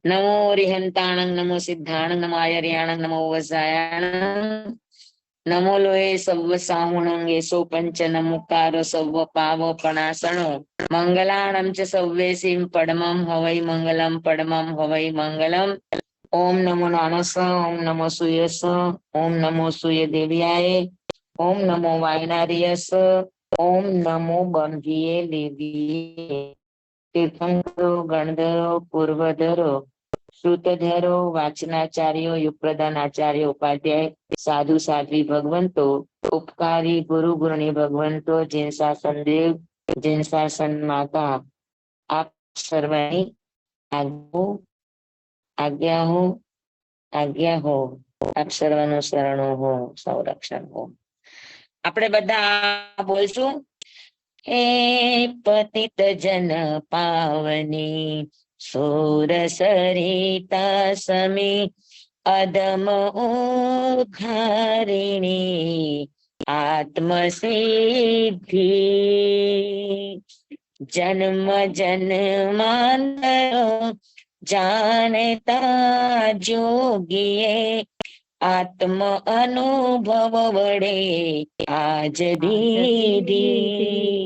નમો રિહંતાણં નમો સિદ્ધાણં નમો આયર્યાણં નમો વસાયાણં નમો લોહે સર્વ સાહુણં એસો પંચ નમુકાર સર્વ પાવ પણાસણો મંગલાણં ચ સર્વેસીમ પડમં હવૈ મંગલમ પડમં હવૈ મંગલમ. ઓમ નમો નાનસ ઓમ નમો સૂયસ ઓમ નમો સૂય દેવ્યાય ઓમ નમો વાયનાર્યસ ઓમ નમો બંધીએ દેવીએ. તીર્થંકરો ગણધરો પૂર્વધરો શ્રુતધરો વાચનાચાર્યો યુગપ્રધાન આચાર્ય ઉપાધ્યાય સાધુ સાધ્વી ભગવંતો ઉપકારી ગુરુ ગુરુની ભગવંતો જીન શાસન દેવ જીન શાસન માતા આપ સર્વની આજ્ઞા હો આજ્ઞા હો આપ સર્વનું શરણો હો સંરક્ષણ હો. આપણે બધા બોલશું. હે પતિત જન પાવની સોર સરિતા સમી અદમ ઉદ્ધારિણી આત્મ સિદ્ધિ જન્મ જન્માંતર જાણતા જોગીએ આત્મ અનુભવ વડે આજ દીધી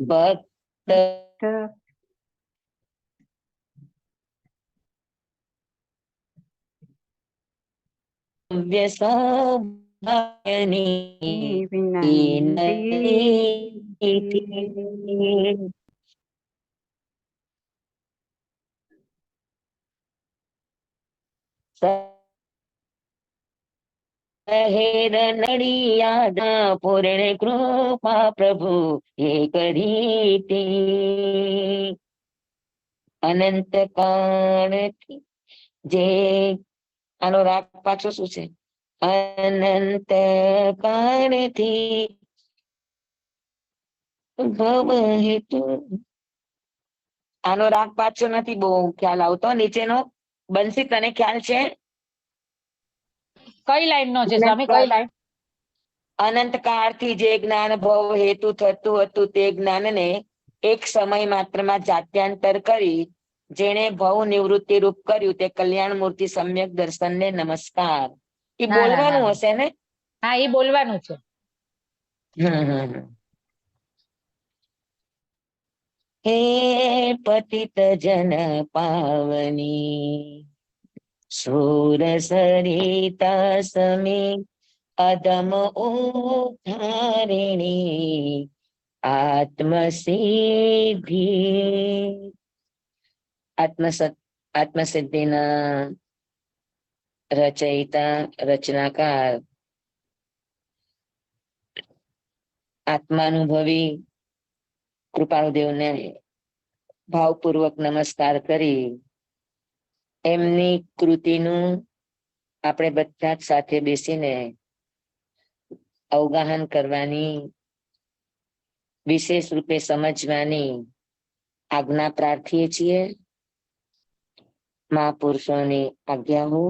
ભક્ત વિનંતી. હેર નડિયાદા પૂર્ણ કૃપા પ્રભુ એ કરી અનંત કાળથી જે આનો રાગ પાછો શું છે? અનંત કાળથી ભવ હેતુ. આનો રાગ પાછો નથી બહુ ખ્યાલ આવતો. નીચેનો બંસી તને ખ્યાલ છે? કઈ લાઈન નો છે સ્વામી? કઈ લાઈન? અનંત કાળથી જે જ્ઞાન ભવ હેતુ થતું હતું તે જ્ઞાનને એક સમય માત્રમાં જાત્યાંતર કરી જેણે ભવ નિવૃત્તિ રૂપ કર્યું તે કલ્યાણ મૂર્તિ સમ્યક દર્શનને નમસ્કાર. એ બોલવાનું હશે ને? હા, એ બોલવાનું છે. હે પતિત જન પાવની સુર સરિતા સમી અદમ ઉદ્ધારિણી આત્મ સિદ્ધિ. આત્મસિદ્ધિના રચયિતા રચનાકાર આત્માનુભવી કૃપાળુદેવને ભાવપૂર્વક નમસ્કાર કરી એમની કૃતિનું આપણે બધા જ સાથે બેસીને અવગાહન કરવાની, વિશેષ રૂપે સમજવાની આજ્ઞા પ્રાર્થીએ છીએ. મહાપુરુષોની આજ્ઞા હો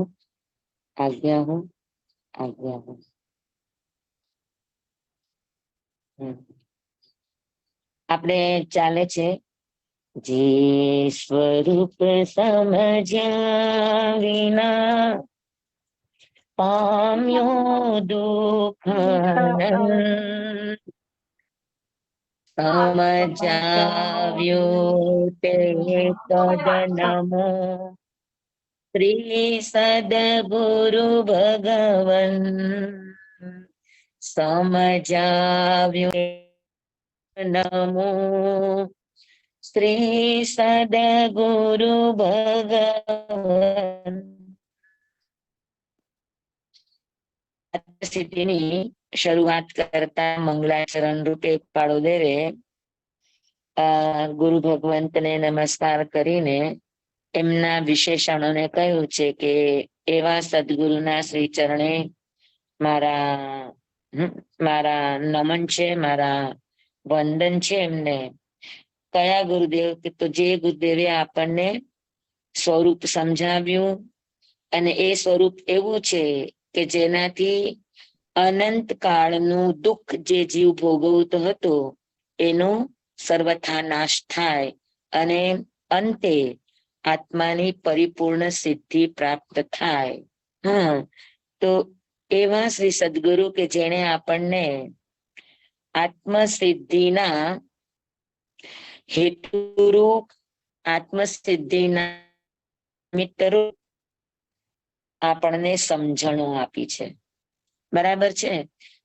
આજ્ઞા હો આજ્ઞા હો. આપણે ચાલે છે જે સ્વરૂપ સમજ્યા વિના પામ્યો દુઃખ સમજાવ્યો તે સદનમો શ્રી સદગુરુ ભગવન. સમજાવ્યો નમો શ્રી સદગુરુ ભગવન. સિદ્ધિની શરૂઆત કરતા મંગલાચરણ રૂપે પાળોદેવે ગુરુ ભગવંતને નમસ્કાર કરીને એમના વિશેષણોને કહ્યું છે કે એવા સદગુરુના શ્રી ચરણે મારા નમન છે, મારા વંદન છે. એમને કયા ગુરુદેવ? કે તો જે ગુરુદેવે આપણને સ્વરૂપ સમજાવ્યું અને એ સ્વરૂપ એવું છે કે જેનાથી અનંત કાળનું દુઃખ જે જીવ ભોગવતો હતો એનો સર્વથા નાશ થાય અને અંતે આત્માની પરિપૂર્ણ સિદ્ધિ પ્રાપ્ત થાય. હા, તો એવા શ્રી સદગુરુ કે જેણે આપણને આત્મસિદ્ધિના હેતુરૂપ, આત્મસિદ્ધિના નિમિત્તરૂપ આપણને સમજણો આપી છે. બરાબર છે.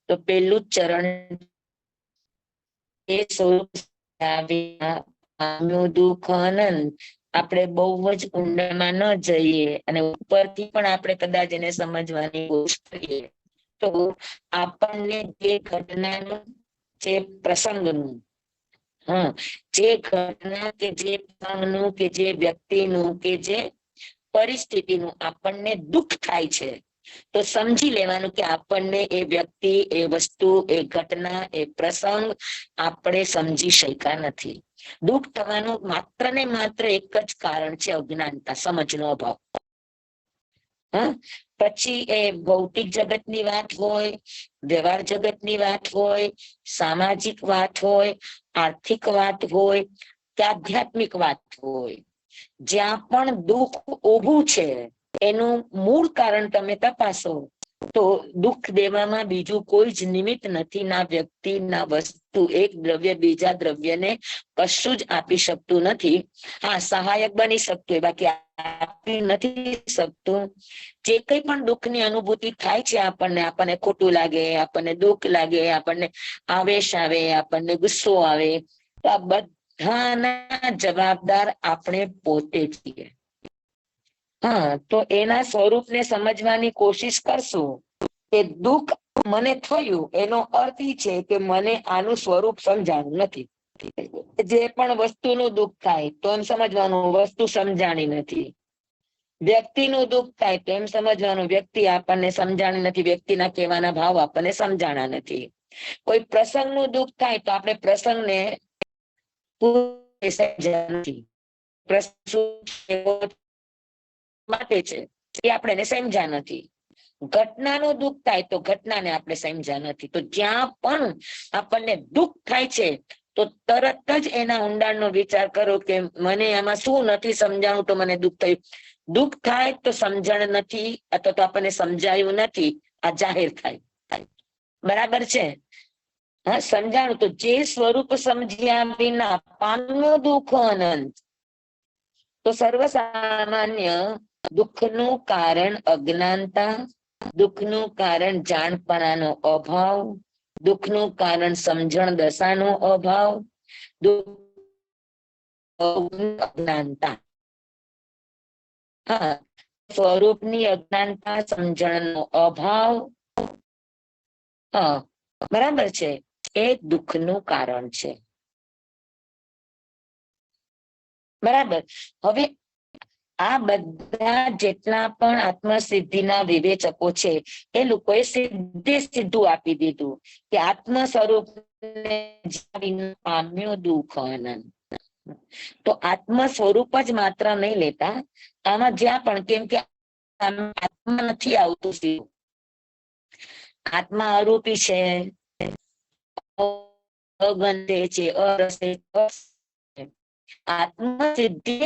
તો પેલું ચરણ એ સ્વરૂપ દુઃખ આનંદ. આપણે બહુ જ ઊંડામાં ન જઈએ અને ઉપરથી પણ આપણે કદાચ એને સમજવાની કોશિશ કરીએ તો આપણને જે ઘટનાનું, જે પ્રસંગનું, હા, જે ઘટના કે જે પ્રસંગનું કે જે વ્યક્તિનું કે જે પરિસ્થિતિનું આપણને દુઃખ થાય છે, તો સમજી લેવાનું કે આપણને એ વ્યક્તિ, એ વસ્તુ, એ ઘટના, એ પ્રસંગ આપણે સમજી શક્યા નથી. દુઃખ થવાનું માત્ર ને માત્ર એક જ કારણ છે, અજ્ઞાનતા, સમજનો અભાવ. હા, પછી એ ભૌતિક જગતની વાત હોય, વ્યવહાર જગતની વાત હોય, સામાજિક વાત હોય, આર્થિક વાત હોય કે આધ્યાત્મિક વાત હોય, જ્યાં પણ દુઃખ ઊભું છે એનું મૂળ કારણ તમે તપાસો તો દુઃખ દેવામાં બીજું કોઈ જ નિમિત્ત નથી, ના વ્યક્તિ ના વસ્તુ. એક દ્રવ્ય બીજા દ્રવ્યને કશું જ આપી શકતું નથી. હા, સહાયક બની શકતું હોય, બાકી આપી નથી શકતું. જે કઈ પણ દુઃખની અનુભૂતિ થાય છે આપણને, આપણને ખોટું લાગે, આપણને દુઃખ લાગે, આપણને આવેશ આવે, આપણને ગુસ્સો આવે, તો આ બધાના જવાબદાર આપણે પોતે છીએ. હા, તો એના સ્વરૂપને સમજવાની કોશિશ કરશું કે દુઃખ મને થયું એનો અર્થ એ છે કે મને આનું સ્વરૂપ સમજાણું નથી. જે પણ વસ્તુનું દુઃખ થાય તો એમ સમજવાનું વસ્તુ સમજાણી નથી. વ્યક્તિનું દુઃખ થાય તો એમ સમજવાનું વ્યક્તિ આપણને સમજાણી નથી, વ્યક્તિના કહેવાના ભાવ આપણને સમજાણા નથી. કોઈ પ્રસંગનું દુઃખ થાય તો આપણે પ્રસંગને માટે છે એ આપણે એને સમજ્યા નથી. ઘટનાનું દુઃખ થાય તો ઘટનાને આપણે સમજ્યા નથી. તો જ્યાં પણ આપણને દુઃખ થાય છે તો તરત જ એના ઊંડાણનો વિચાર કરો કે મને આમાં શું નથી સમજાણું તો મને દુઃખ થયું. દુઃખ થાય તો સમજણ નથી અથવા તો આપણને સમજાયું નથી, આ જાહેર થાય. બરાબર છે. હા, સમજાણું તો જે સ્વરૂપ સમજ્યા વિના પામ્યો દુઃખ અનંત. તો સર્વસામાન્ય દુઃખનું કારણ અજ્ઞાનતા, દુઃખનું કારણ જાણપણાનો અભાવ, દુઃખનું કારણ સમજણ દશાનો અભાવ, અજ્ઞાનતા. હા, સ્વરૂપની અજ્ઞાનતા, સમજણનો અભાવ. હા, બરાબર છે. એ દુઃખનું કારણ છે. બરાબર. હવે આ બધા જેટલા પણ આત્મસિદ્ધિના વિવેચકો છે એ લોકોએ સીધે સીધું આપી દીધું કે આત્મ સ્વરૂપ પામ્યો દુઃખ આનંદ. તો આત્મ સ્વરૂપ જ માત્ર નહીં લેતા, આમાં જ્યાં પણ, કેમ કે આત્મા નથી આવતું, આત્મા અરૂપી છે, અગંધે છે, અરસે છે. આત્મસિદ્ધિ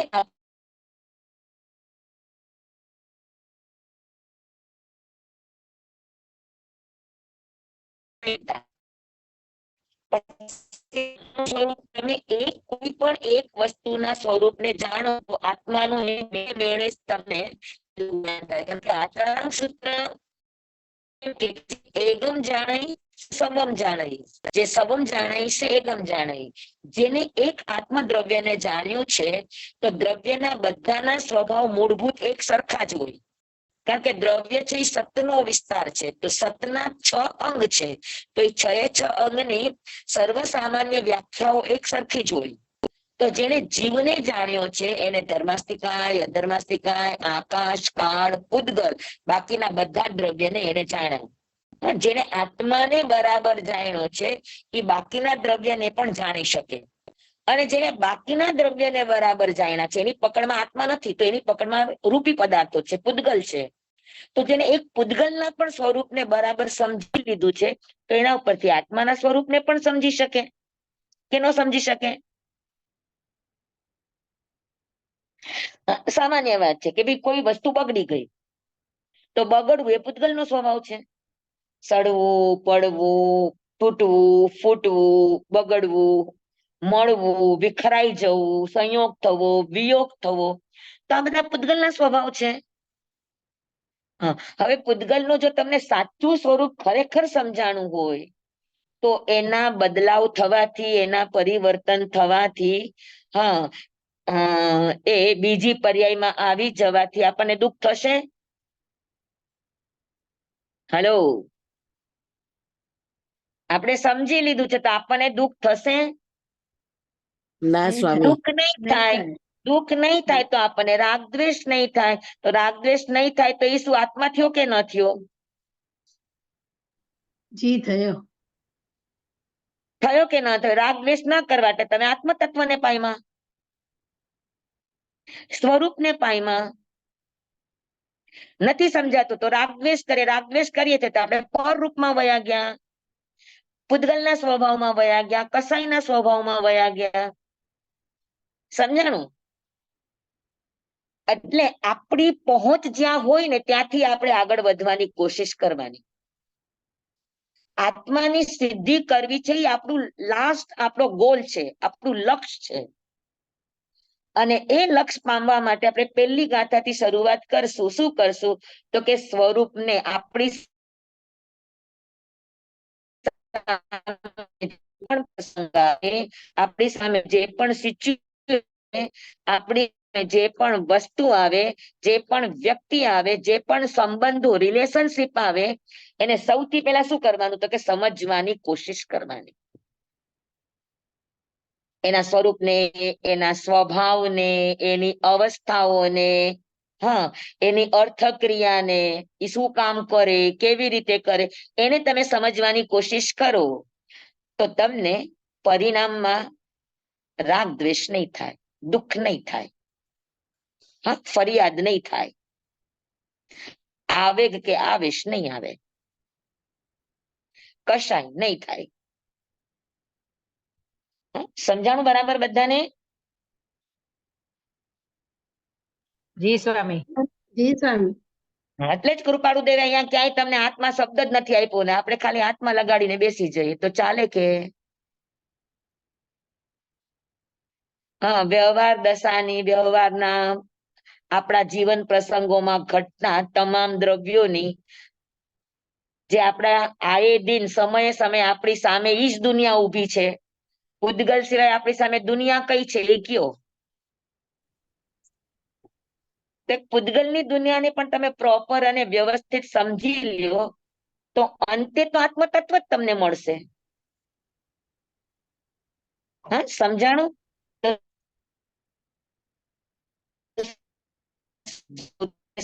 તમે એક કોઈ પણ એક વસ્તુના સ્વરૂપને જાણો તો આત્માનું એ બે વેળે તમને કેમ કે આચરણ સૂત્ર એકમ જાણાય, સમમ જાણાય. જે સમમ જાણાય છે એકમ જાણાય. જેને એક આત્મ દ્રવ્યને જાણ્યું છે તો દ્રવ્યના બધાના સ્વભાવ મૂળભૂત એક સરખા જ હોય. કારણ કે દ્રવ્ય છે એ સતનો વિસ્તાર છે, તો સતના 6 અંગ છે, તો એ 6 અંગની સર્વસામાન્ય વ્યાખ્યાઓ એક સરખી જ હોય. તો જેને જીવને જાણ્યો છે એને ધર્માસ્તિકાય, અધર્માસ્તિકાય, આકાશ, કાળ, ઉદ્ગલ, બાકીના બધા દ્રવ્યને એને જાણ્યા. જેને આત્માને બરાબર જાણ્યો છે એ બાકીના દ્રવ્યને પણ જાણી શકે. અને જેને બાકીના દ્રવ્યને બરાબર જાણ્યા છે એની પકડમાં આત્મા નથી, તો એની પકડમાં રૂપી પદાર્થો છે, પૂતગલ છે. તો જેને એક પૂતગલના પણ સ્વરૂપને બરાબર સમજી લીધું છે તો એના ઉપરથી આત્માના સ્વરૂપને પણ સમજી શકે કે ન સમજી શકે. સામાન્ય વાત છે કે ભાઈ કોઈ વસ્તુ બગડી ગઈ તો બગડવું એ પૂતગલનો સ્વભાવ છે. સડવું, પડવું, તૂટવું, ફૂટવું, બગડવું, મળવું, વિખરાઈ જવું, સંયોગ થવો, વિયોગ થવો, તો આ બધા પૂતગલના સ્વભાવ છે. હા, હવે પૂતગલનું જો તમને સાચું સ્વરૂપ ખરેખર સમજાણું હોય તો એના બદલાવ થવાથી, એના પરિવર્તન થવાથી, હા, એ બીજી પર્યાયમાં આવી જવાથી આપણને દુઃખ થશે. હલો, આપણે સમજી લીધું છે તો આપણને દુઃખ થશે? ના સ્વામી. દુઃખ નહીં થાય. દુઃખ નહીં થાય તો આપણને રાગ દ્વેષ નહીં થાય. તો રાગ દ્વેષ નહીં થાય તો એ શું આત્મા થયો કે ન થયો? જી થયો. થયો કે ન થયો? રાગ દ્વેષ ના કરવા એટલે તમે આત્મ તત્વને પામ્યા, સ્વરૂપને પામ્યા. નથી સમજાતું તો રાગ દ્વેષ કરે, રાગ દ્વેષ કરીએ છીએ તો આપણે પર રૂપમાં વયા ગયા, પૂતગલના સ્વભાવમાં વયા ગયા, કસાઈના સ્વભાવમાં વયા ગયા. સમજાણું? એટલે આપણી પહોંચ જ્યાં હોય ને ત્યાંથી આપણે આગળ વધવાની કોશિશ કરવાની. આત્માની સિદ્ધિ કરવી છે એ આપણું લાસ્ટ, આપણો ગોલ છે, આપણું લક્ષ્ય છે. અને એ લક્ષ્ય પામવા માટે આપણે પહેલી ગાથાથી શરૂઆત કરશું. શું કરશું? તો કે સ્વરૂપને આપણી આપણી સામે જે પણ સિચ્યુએશન, આપણી જે પણ વસ્તુ આવે, જે પણ વ્યક્તિ આવે, જે પણ સંબંધો, રિલેશનશીપ આવે, એને સૌથી પહેલા શું કરવાનું? તો કે સમજવાની કોશિશ કરવાની. એના સ્વરૂપને, એના સ્વભાવને, એની અવસ્થાઓને, હા, એની અર્થક્રિયાને, એ શું કામ કરે, કેવી રીતે કરે, એને તમે સમજવાની કોશિશ કરો તો તમને પરિણામમાં રાગ દ્વેષ નહીં થાય, દુઃખ નહીં થાય, હા, ફરિયાદ નહીં થાય, આવેગ કે આવેશ નહીં આવે, કશાય નહીં થાય. સમજાણું બરાબર બધાને? જી સ્વામી. જી સ્વામી. એટલે જ કૃપાળુ દેવે અહીંયા ક્યાંય તમને આત્મા શબ્દ જ નથી આપ્યો ને આપણે ખાલી આત્મા લગાડીને બેસી જઈએ તો ચાલે કે? હા, વ્યવહાર દશાની, વ્યવહારના આપણા જીવન પ્રસંગોમાં ઘટના તમામ દ્રવ્યોની જે આપણા આયે દિન સમયે સમયે આપણી સામે ઈ જ દુનિયા ઊભી છે. પૂતગલ સિવાય આપણી સામે દુનિયા કઈ છે એ કયો? પૂતગલની દુનિયાને પણ તમે પ્રોપર અને વ્યવસ્થિત સમજી લ્યો તો અંતે તો આત્મતત્વ જ તમને મળશે. હા, સમજાણું?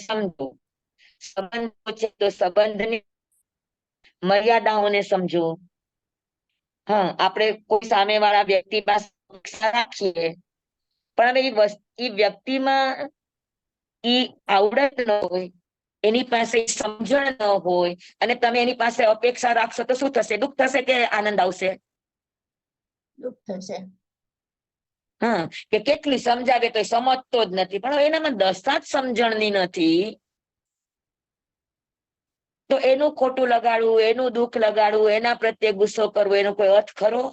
સમજો સંબંધો છે તો સંબંધની મર્યાદાઓને સમજો. હા, આપણે કોઈ સામેવાળા વ્યક્તિ પાસે અપેક્ષા રાખીએ પણ હવે એ વ્યક્તિમાં ઈ આવડત ન હોય, એની પાસે સમજણ ન હોય અને તમે એની પાસે અપેક્ષા રાખશો તો શું થશે? દુઃખ થશે કે આનંદ આવશે? દુઃખ થશે. હા, કે કેટલી સમજાવે તો સમજતો જ નથી, પણ એનામાં દશા જ સમજણની નથી તો એનું ખોટું લગાડવું, એનું દુઃખ લગાડવું, એના પ્રત્યે ગુસ્સો કરવો, એનો કોઈ અર્થ ખરો?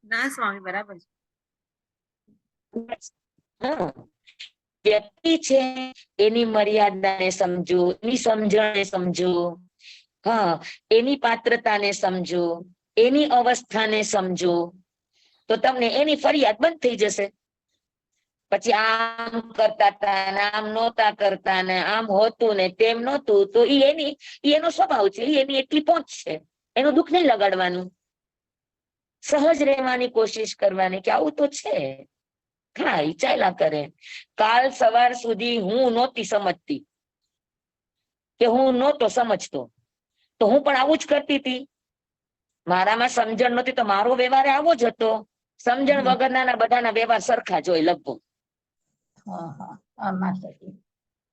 ના સ્વામી, બરાબર છે. હા, વ્યક્તિ છે એની મર્યાદાને સમજો, એની સમજણને સમજો, હા, એની પાત્રતાને સમજો, એની અવસ્થાને સમજો તો તમને એની ફરિયાદ બંધ થઈ જશે. પછી આમ કરતા હતા ને આમ નહોતા કરતા ને આમ હોતું ને તેમ નહોતું તો એનો સ્વભાવ છે, એની એટલી પહોંચ છે, એનું દુઃખ નહીં લગાડવાનું, સહજ રહેવાની કોશિશ કરવાની કે આવું તો છે. હા, ઈ ચાલ્યા કરે. કાલ સવાર સુધી હું નહોતી સમજતી કે હું નહોતો સમજતો તો હું પણ આવું જ કરતી હતી. મારામાં સમજણ નહોતી તો મારો વ્યવહાર આવો જ હતો. સમજણ વગરના બધાના વ્યવહાર સરખા જ હોય લગભગ.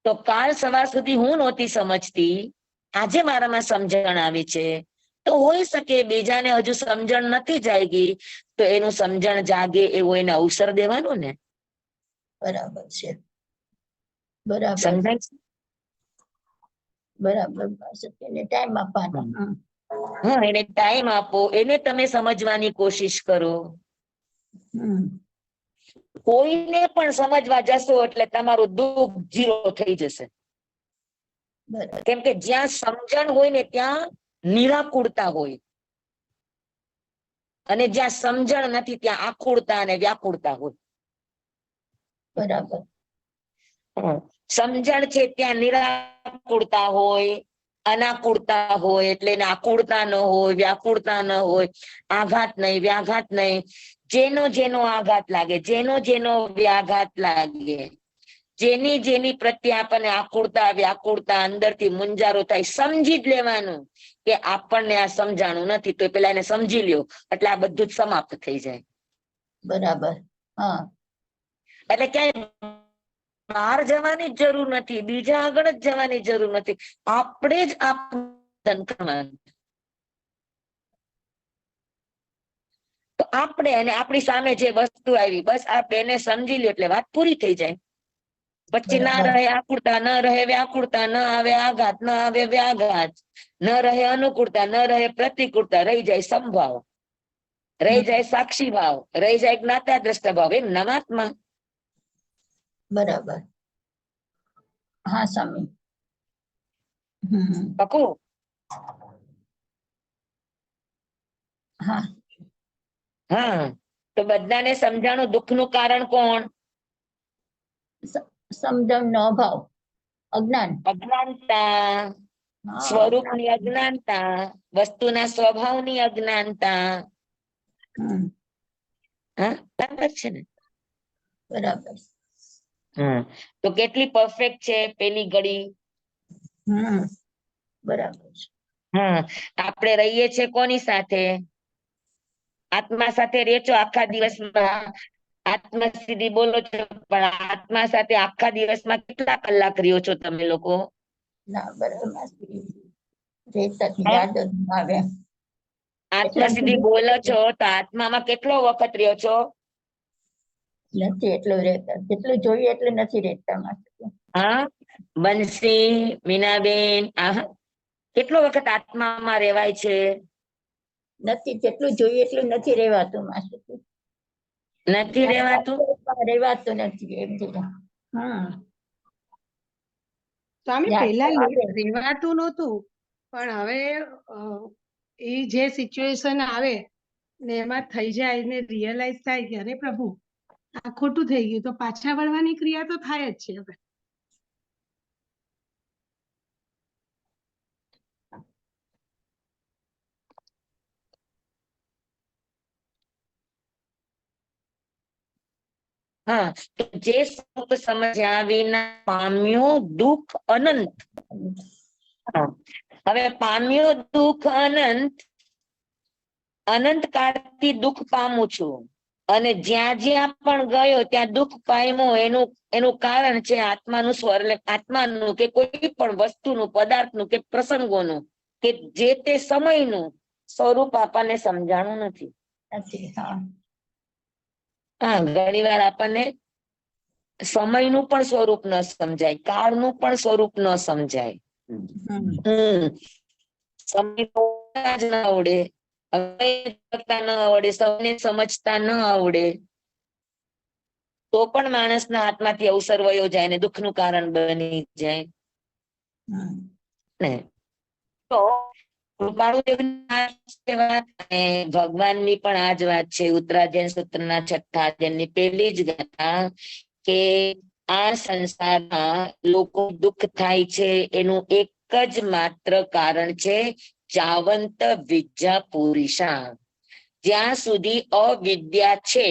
તો કાલ સવાર સુધી હું નહોતી સમજતી, આજે મારામાં સમજણ આવી છે તો હોઈ શકે બીજાને હજુ સમજણ નથી જાગી, તો એનું સમજણ જાગે એવો એને અવસર દેવાનો ને. બરાબર છે. બરાબર સમજાય છે? બરાબર એને ટાઈમ આપવાનો. હા, એને ટાઈમ આપો, એને તમે સમજવાની કોશિશ કરો. કોઈને પણ સમજવા જશો એટલે તમારું દુઃખ 0 થઈ જશે. બરાબર. કેમ કે જ્યાં સમજણ હોય ને ત્યાં નિરાકુરતા હોય, અને જ્યાં સમજણ નથી ત્યાં આકુરતા અને વ્યાકુળતા હોય. બરાબર. સમજણ છે ત્યાં નિરાકુરતા હોય, અનાકુરતા હોય, એટલે એને આકુરતા ન હોય, વ્યાકુળતા ન હોય, આઘાત નહીં, વ્યાઘાત નહીં. જેનો જેનો આઘાત લાગે, જેનો જેનો વ્યાઘાત લાગે, જેની જેની પ્રત્યે આપણને આકુરતા વ્યાકુળતા અંદરથી મુંજારો થાય, સમજી જ લેવાનું કે આપણને આ સમજાણું નથી, તો પેલા એને સમજી લ્યો એટલે આ બધું જ સમાપ્ત થઈ જાય. બરાબર. હા. એટલે ક્યાંય બહાર જવાની જ જરૂર નથી, બીજા આગળ જ જવાની જરૂર નથી, આપણે જ આપણું કરવાનું. તો આપણે અને આપણી સામે જે વસ્તુ આવી બસ આપણે એને સમજી લ્યો એટલે વાત પૂરી થઈ જાય. પછી ના બરાબર. રહે આકુરતા, ન રહે વ્યાકુળતા, ન આવે આઘાત, ન આવે વ્યાઘાત, ન રહે અનુકૂળતા, ન રહે પ્રતિકૂળતા, રહી જાય સંભાવ, રહી જાય સાક્ષી ભાવ, રહી જાય જ્ઞાતા દ્રષ્ટા ભાવ, એ નવાત્મા. બરાબર. હા સ્વામી. પકું. હા. હા, તો બધાને સમજાણું. દુઃખનું કારણ કોણ? સમજણ નો અભાવ, અજ્ઞાન. અજ્ઞાનતા, સ્વરૂપની અજ્ઞાનતા, વસ્તુના સ્વભાવની અજ્ઞાનતા. હા, બરાબર છે ને? બરાબર. તો કેટલી પરફેક્ટ છે પેલી ઘડી. બરાબર છે. આપણે રહીએ છીએ કોની સાથે? આત્મા સાથે રહે છો આખા દિવસમાં, આત્મા સુધી બોલો છો, પણ આત્મા સાથે આખા દિવસમાં કેટલા કલાક રહ્યો છો તમે લોકો? ના બરાબર. યાદ જ આવે. આત્મા સુધી બોલો છો તો આત્મામાં કેટલો વખત રહ્યો છો? નથી એટલું રહેતા, જેટલું જોઈએ એટલું નથી રહેતા. હા, બંસી, મીનાબેન, કેટલો વખત આત્મામાં રહેવાય છે? નથી, જેટલું જોઈએ એટલું નથી રહેવાતું. નથી રહેવાતું? રહેવાતું નથી એમ. સ્વામી પહેલા રહેવાતું નહોતું, પણ હવે એ જે સિચ્યુએશન આવે ને એમાં થઈ જાય ને રિયલાઇઝ થાય કે અરે પ્રભુ આ ખોટું થઈ ગયું, તો પાછા વળવાની ક્રિયા તો થાય જ છે હવે. હા, તો જે સુખ સમજ્યા વિના પામ્યો દુઃખ અનંત. હવે પામ્યો દુઃખ અનંત, અનંત કાળથી દુઃખ પામું છું, અને જ્યાં જ્યાં પણ ગયો ત્યાં દુઃખ પામ્યો, એનું કારણ છે આત્માનું સ્વર, આત્માનું કે કોઈ પણ વસ્તુનું, પદાર્થનું કે પ્રસંગોનું કે જે તે સમયનું સ્વરૂપ આપણને સમજાણું નથી. હા, ઘણી વાર આપણને સમયનું પણ સ્વરૂપ ન સમજાય, કાળનું પણ સ્વરૂપ ન સમજાય. સમય જ ના આવડે, ન આવડે, સૌને સમજતા ન આવડે, તો પણ માણસના હાથમાંથી અવસર વયો જાય ને દુઃખનું કારણ બની જાય. ને તો ભગવાનની પણ આ જ વાત છે. ઉત્તરાધ્યાય સૂત્રના 6થા અધ્યાયની પહેલી જ ગાથા કે આ સંસારમાં લોકો દુઃખ થાય છે એનું એક જ માત્ર કારણ છે જાવંત વિદ્યા પુરુષા. જ્યાં સુધી અવિદ્યા છે,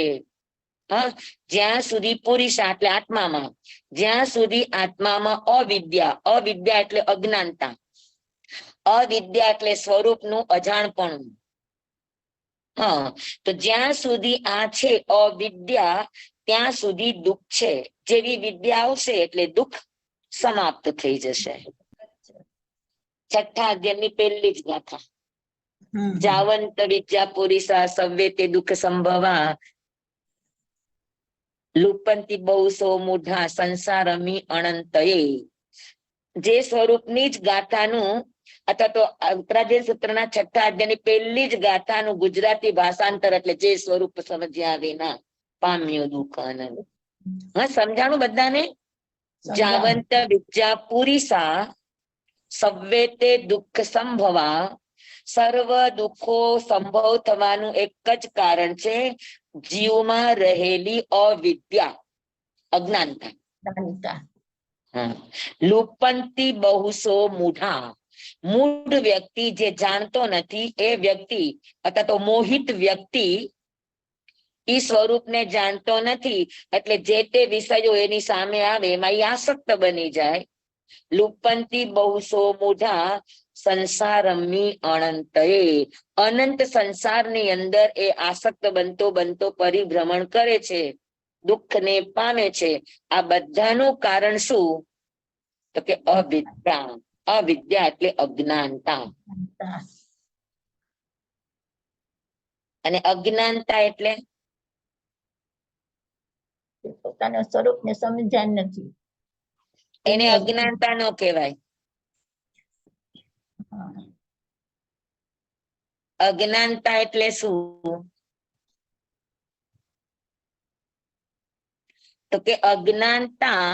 જ્યાં સુધી પુરુષા એટલે આત્મામાં, જ્યાં સુધી આત્મામાં અવિદ્યા, અવિદ્યા એટલે અજ્ઞાનતા, અવિદ્યા એટલે સ્વરૂપનું અજાણપણું. તો જ્યાં સુધી આ છે અવિદ્યા, ત્યાં સુધી દુઃખ છે. જેવી વિદ્યા આવશે એટલે દુઃખ સમાપ્ત થઈ જશે. 6થા અધ્યાયની પહેલી જ ગાથા. જાવંત વિદ્યા પુરીસા સવ્વે તે દુઃખ સંભવા લુપંતી બહુસો મૂઢા સંસારમી અનંતયે. જે સ્વરૂપની જ ગાથાનું અથવા તો ઉત્તરાધ્યાય સૂત્રના 6થા અધ્યાયની પહેલી જ ગાથાનું ગુજરાતી ભાષાંતર એટલે જે સ્વરૂપ સમજ્યા વિના પામ્યો દુઃખ આનંદ. હા, સમજાણું બધાને? જાવંત વિદ્યા પુરીસા સવ્વે તે દુઃખ સંભવા. સર્વ દુઃખો સંભવ થવાનું એક જ કારણ છે જીવમાં રહેલી અવિદ્યા, અજ્ઞાનતા. લુપંતી બહુસો મૂઢા. મૂઢ વ્યક્તિ જે જાણતો નથી એ વ્યક્તિ અથવા તો મોહિત વ્યક્તિ ઈ સ્વરૂપને જાણતો નથી એટલે જે તે વિષયો એની સામે આવે એમાં ઈ આસક્ત બની જાય. લુપંતી બહુસો મૂઢા સંસારમી અનંતયે. અનંત સંસારની અંદર એ આસક્ત બનતો બનતો પરિભ્રમણ કરે છે, દુઃખને પામે છે. આ બધાનું કારણ શું? તો કે અવિદ્યા. અવિદ્યા એટલે અજ્ઞાનતા. અને અજ્ઞાનતા એટલે પોતાના સ્વરૂપને સમજ્યા નથી, એને અજ્ઞાનતા નો કહેવાય. અજ્ઞાનતા એટલે શું? તો કે અજ્ઞાનતા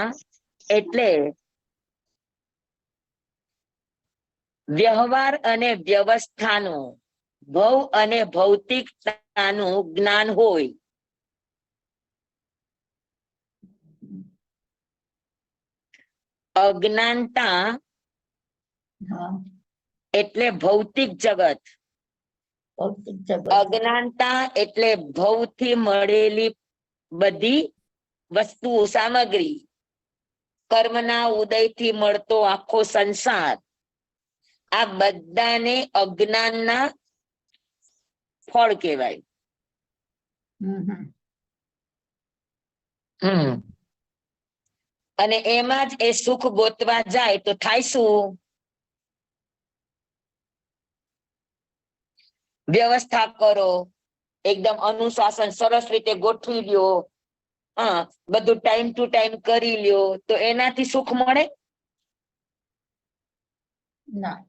એટલે વ્યવહાર અને વ્યવસ્થાનું, ભવ અને ભૌતિકતાનું જ્ઞાન હોય. અજ્ઞાનતા એટલે ભૌતિક જગત. અજ્ઞાનતા એટલે ભવથી મળેલી બધી વસ્તુઓ, સામગ્રી, કર્મના ઉદયથી મળતો આખો સંસાર, આ બધાને અજ્ઞાનના ફળ કહેવાય. અને એમાં જ એ સુખ ગોતવા જાય તો થાય શું? વ્યવસ્થા કરો, એકદમ અનુશાસન સરસ રીતે ગોઠવી લ્યો, બધું ટાઈમ ટુ ટાઈમ કરી લ્યો તો એનાથી સુખ મળે? ના.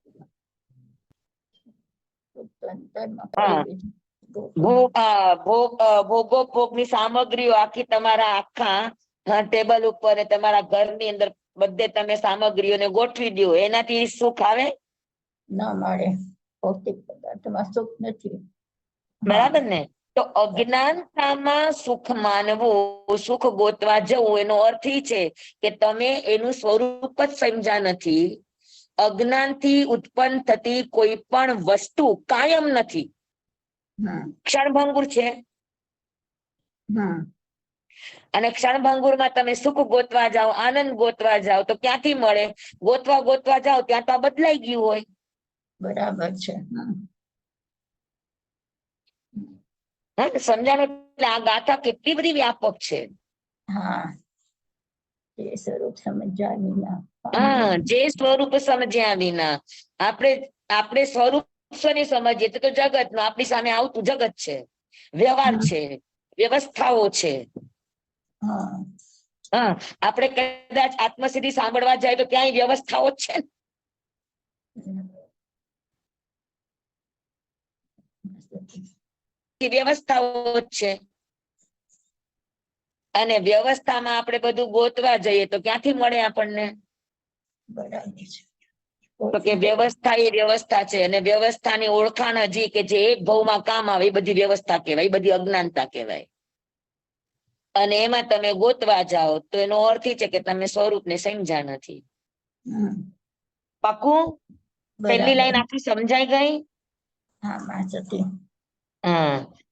ભોગોપભોગની સામગ્રીઓ આખી તમારા આખા ટેબલ ઉપર તમારા ઘરની અંદર બધે તમે સામગ્રીઓને ગોઠવી દો, એનાથી સુખ આવે? ના મળે. ભૌતિક પદાર્થમાં સુખ નથી. બરાબર ને? તો અજ્ઞાનતામાં સુખ માનવું, સુખ ગોતવા જવું, એનો અર્થ એ છે કે તમે એનું સ્વરૂપ જ સમજ્યા નથી. અજ્ઞાનથી ઉત્પન્ન થતી કોઈ પણ વસ્તુ કાયમ નથી, ક્ષણભંગુર છે. અને ક્ષણભંગુરમાં તમે સુખ ગોતવા જાઓ, આનંદ ગોતવા જાઓ તો ક્યાંથી મળે? ગોતવા જાઓ ત્યાં તો આ બદલાઈ ગયું હોય. બરાબર છે. સમજાણું? એટલે આ ગાથા કેટલી બધી વ્યાપક છે. જે સ્વરૂપ સમજ્યા વિના. જે સ્વરૂપ સમજ્યા વિના. આપણે સ્વરૂપ શેને સમજીએ તો જગત નું, આપણી સામે આવતું જગત છે, વ્યવહાર છે, વ્યવસ્થાઓ છે. આપણે કદાચ આત્મસિદ્ધિ સાંભળવા જાય તો ક્યાંય વ્યવસ્થાઓ જ છે. વ્યવસ્થાઓ જ છે. અને વ્યવસ્થામાં આપણે બધું ગોતવા જઈએ તો ક્યાંથી મળે આપણને? તો કે વ્યવસ્થા એ વ્યવસ્થા છે, અને વ્યવસ્થાની ઓળખાણ હજી કે જે એક ભાવમાં કામ આવે એ બધી વ્યવસ્થા કહેવાય, એ બધી અજ્ઞાનતા કહેવાય. અને એમાં તમે ગોતવા જાઓ તો એનો અર્થ એ છે કે તમે સ્વરૂપને સમજ્યા નથી. પાકું? પહેલી લાઈન આખી સમજાઈ ગઈ?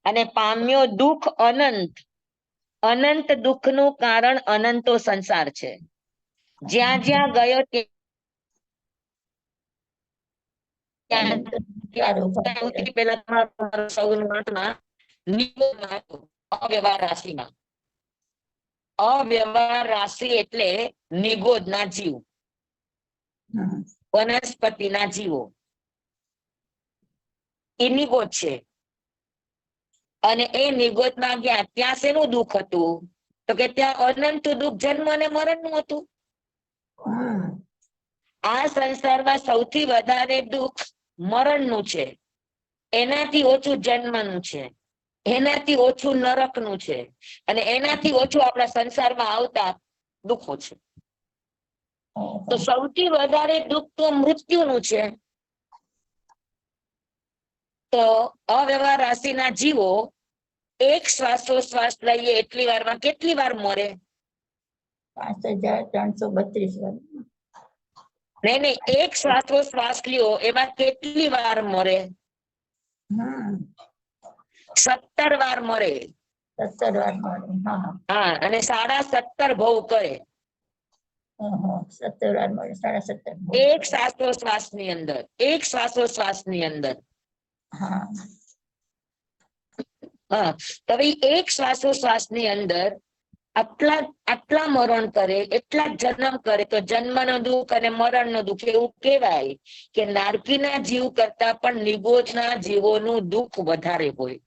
અને પામ્યો દુઃખ અનંત. અનંત દુઃખનું કારણ અનંતો સંસાર છે. જ્યાં જ્યાં ગયો અવ્યવહાર રાશિમાં. અવ્યવહાર રાશિ એટલે નિગોદ ના જીવ, વનસ્પતિના જીવો. એ નિગોદ છે. અને એ નિગોદમાં ગયા ત્યાં શેનું દુઃખ હતું? તો કે ત્યાં અનંત દુઃખ જન્મ અને મરણનું હતું. હમ. આ સંસારમાં સૌથી વધારે દુઃખ મરણનું છે, એનાથી ઓછું જન્મનું છે, એનાથી ઓછું નરકનું છે, અને એનાથી ઓછું આપણા સંસારમાં આવતા દુઃખો છે. તો સૌથી વધારે દુઃખ તો મૃત્યુનું છે. તો અવ્યવહાર રાશિના જીવો એક શ્વાસોશ્વાસ લઈએ એટલી વારમાં કેટલી વાર મરે? 5332 વાર. નહીં, એક શ્વાસોશ્વાસ લ્યો એમાં કેટલી વાર મરે? હમ. 17 વાર મરે. 17 વાર મળે. હા. હા, અને 17.5 ભવ કરે. 17 વાર મળે. 17.5. એક શ્વાસોશ્વાસની અંદર, એક શ્વાસોશ્વાસની અંદર. હા. હા, તો હવે એક શ્વાસોશ્વાસની અંદર આટલા મરણ કરે, એટલા જન્મ કરે, તો જન્મનું દુઃખ અને મરણનું દુઃખ એવું કહેવાય કે નારકીના જીવ કરતા પણ નિગોદના જીવોનું દુઃખ વધારે હોય.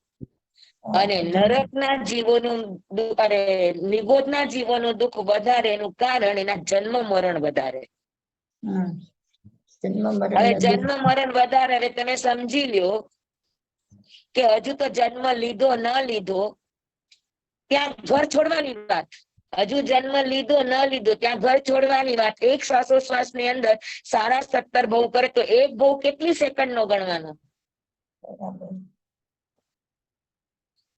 અને નરકના જીવોનું અરે નિગોદના જીવોનું દુઃખ વધારે, એનું કારણ એના જન્મ મરણ વધારે. જન્મ હવે મરણ જન્મ મરણ વધારે, હવે તમે સમજી લ્યો કે હજુ તો જન્મ લીધો ન લીધો ત્યાં ઘર છોડવાની વાત, હજુ જન્મ લીધો ન લીધો ત્યાં ઘર છોડવાની વાત. એક શ્વાસોશ્વાસની અંદર 17.5 ભવ કરે તો એક ભવ કેટલી સેકન્ડ નો ગણવાનો?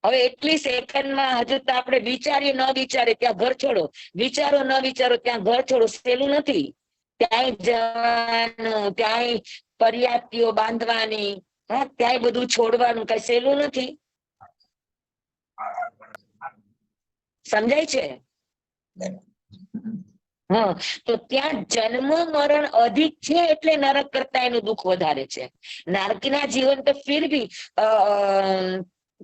હવે એટલી સેકન્ડમાં હજુ તો આપણે વિચારીએ ન વિચારીએ ત્યાં ઘર છોડો, વિચારો ન વિચારો ત્યાં ઘર છોડો, સહેલું નથી. ત્યાંય જવાનું, ત્યાંય પર્યાપ્તિઓ બાંધવાની, હા, ત્યાંય બધું છોડવાનું, કઈ સહેલું નથી. સમજાય છે? હા, તો ત્યાં જન્મ મરણ અધિક છે એટલે નરક કરતા એનું દુઃખ વધારે છે. નારકીના જીવન તો ફિર ભી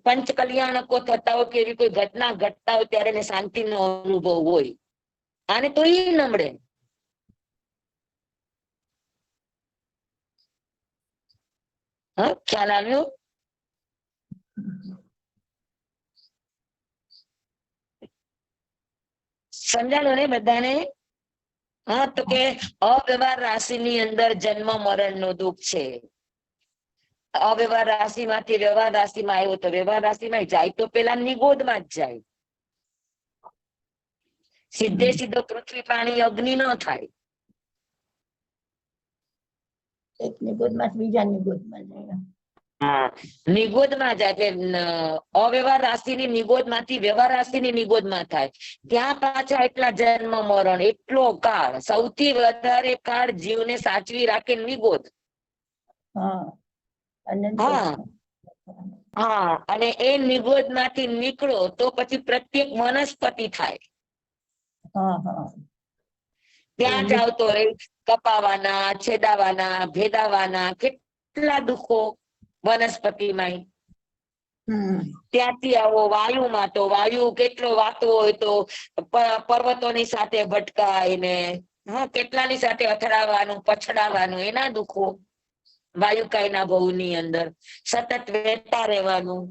પંચ કલ્યાણકો થતા હોય કે એવી કોઈ ઘટના ઘટતા હોય ત્યારે એને શાંતિનો અનુભવ હોય. આને તો એ નમળે. હા, ખ્યાલ આવ્યો? સમજાણું ને બધાને? હા, તો કે અવ્યવહાર રાશિની અંદર જન્મ મરણ નું દુઃખ છે. અવ્યવહાર રાશિમાંથી વ્યવહાર રાશિમાં આવ્યો તો વ્યવહાર રાશિમાં જાય તો પેલા નિગોદમાં જ જાય. સીધે સીધો પૃથ્વી પાણી અગ્નિ ન થાય. એક નિગોદમાં બીજા નિગોદમાં જાય. હા, નિગોદમાં જાય એટલે અવ્યવહાર રાશિની નિગોદમાંથી વ્યવહાર રાશિની નિગોદમાં થાય. ત્યાં પાછા એટલા જન્મ મરણ, એટલો કાળ, સૌથી વધારે કાળ જીવને સાચવી રાખે નિગોદ. હા, હા, હા, અને એ નિગોદમાંથી નીકળો તો પછી પ્રત્યેક વનસ્પતિ થાય. ત્યાં જાવ તો કપાવાના, છેદાવાના, ભેદાવાના કેટલા દુઃખો વનસ્પતિમાં. ત્યાંથી આવો વાયુમાં તો વાયુ કેટલો વાતો હોય તો પર્વતોની સાથે ભટકાય ને, હા, કેટલાની સાથે અથડાવાનું પછડાવાનું, એના દુઃખો વાયુકાયના ભવની અંદર સતત વહેતા રહેવાનું.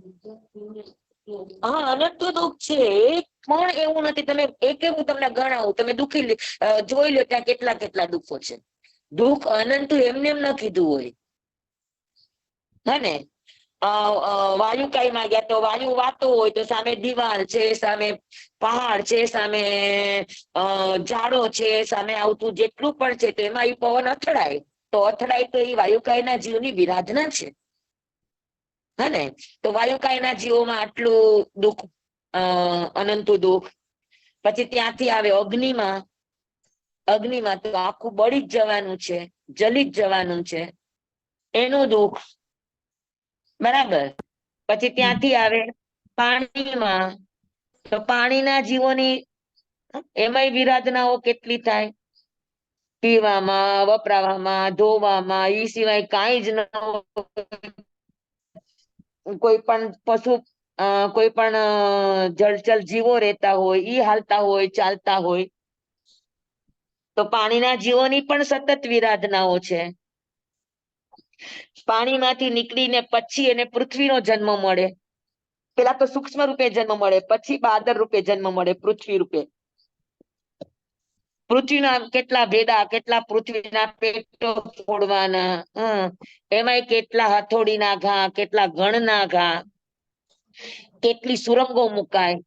હા, અનંત દુઃખ છે. એક પણ એવું નથી. તમે એક હું તમને ગણાવું, તમે દુઃખી જોઈ લો ત્યાં કેટલા કેટલા દુઃખો છે. દુઃખ અનંત એમને એમ ન કીધું હોય. હને વાયુકાયમાં ગયા તો વાયુ વાતો હોય તો સામે દિવાલ છે, સામે પહાડ છે, સામે ઝાડો છે, સામે આવતું જેટલું પણ છે તો એમાં એ પવન અથડાય તો અથડાય તો એ વાયુકાયના જીવની વિરાધના છે. હને તો વાયુકાયના જીવોમાં આટલું દુઃખ, અનંત દુઃખ. પછી ત્યાંથી આવે અગ્નિમાં. અગ્નિમાં તો આખું બળી જ જવાનું છે, જલી જ જવાનું છે, એનું દુઃખ. બરાબર. પછી ત્યાંથી આવે પાણીમાં, તો પાણીના જીવોની એમાંય વિરાધનાઓ કેટલી થાય. પીવામાં, વપરાવામાં, ધોવામાં, એ સિવાય કઈ જ ન કોઈ પણ પશુ, કોઈ પણ જળચર જીવો રહેતા હોય, ઈ હાલતા હોય, ચાલતા હોય. તો પાણીના જીવોની પણ સતત વિરાધનાઓ છે. પાણીમાંથી નીકળીને પછી એને પૃથ્વીનો જન્મ મળે. પેલા તો સૂક્ષ્મ રૂપે જન્મ મળે, પછી બાદર રૂપે જન્મ મળે, પૃથ્વી રૂપે. પૃથ્વીના કેટલા ભેડા, કેટલા પૃથ્વીના પેટો ફોડવાના, એમાંય કેટલા હથોડીના ઘા, કેટલા ગણના ઘા, કેટલી સુરંગો મુકાય.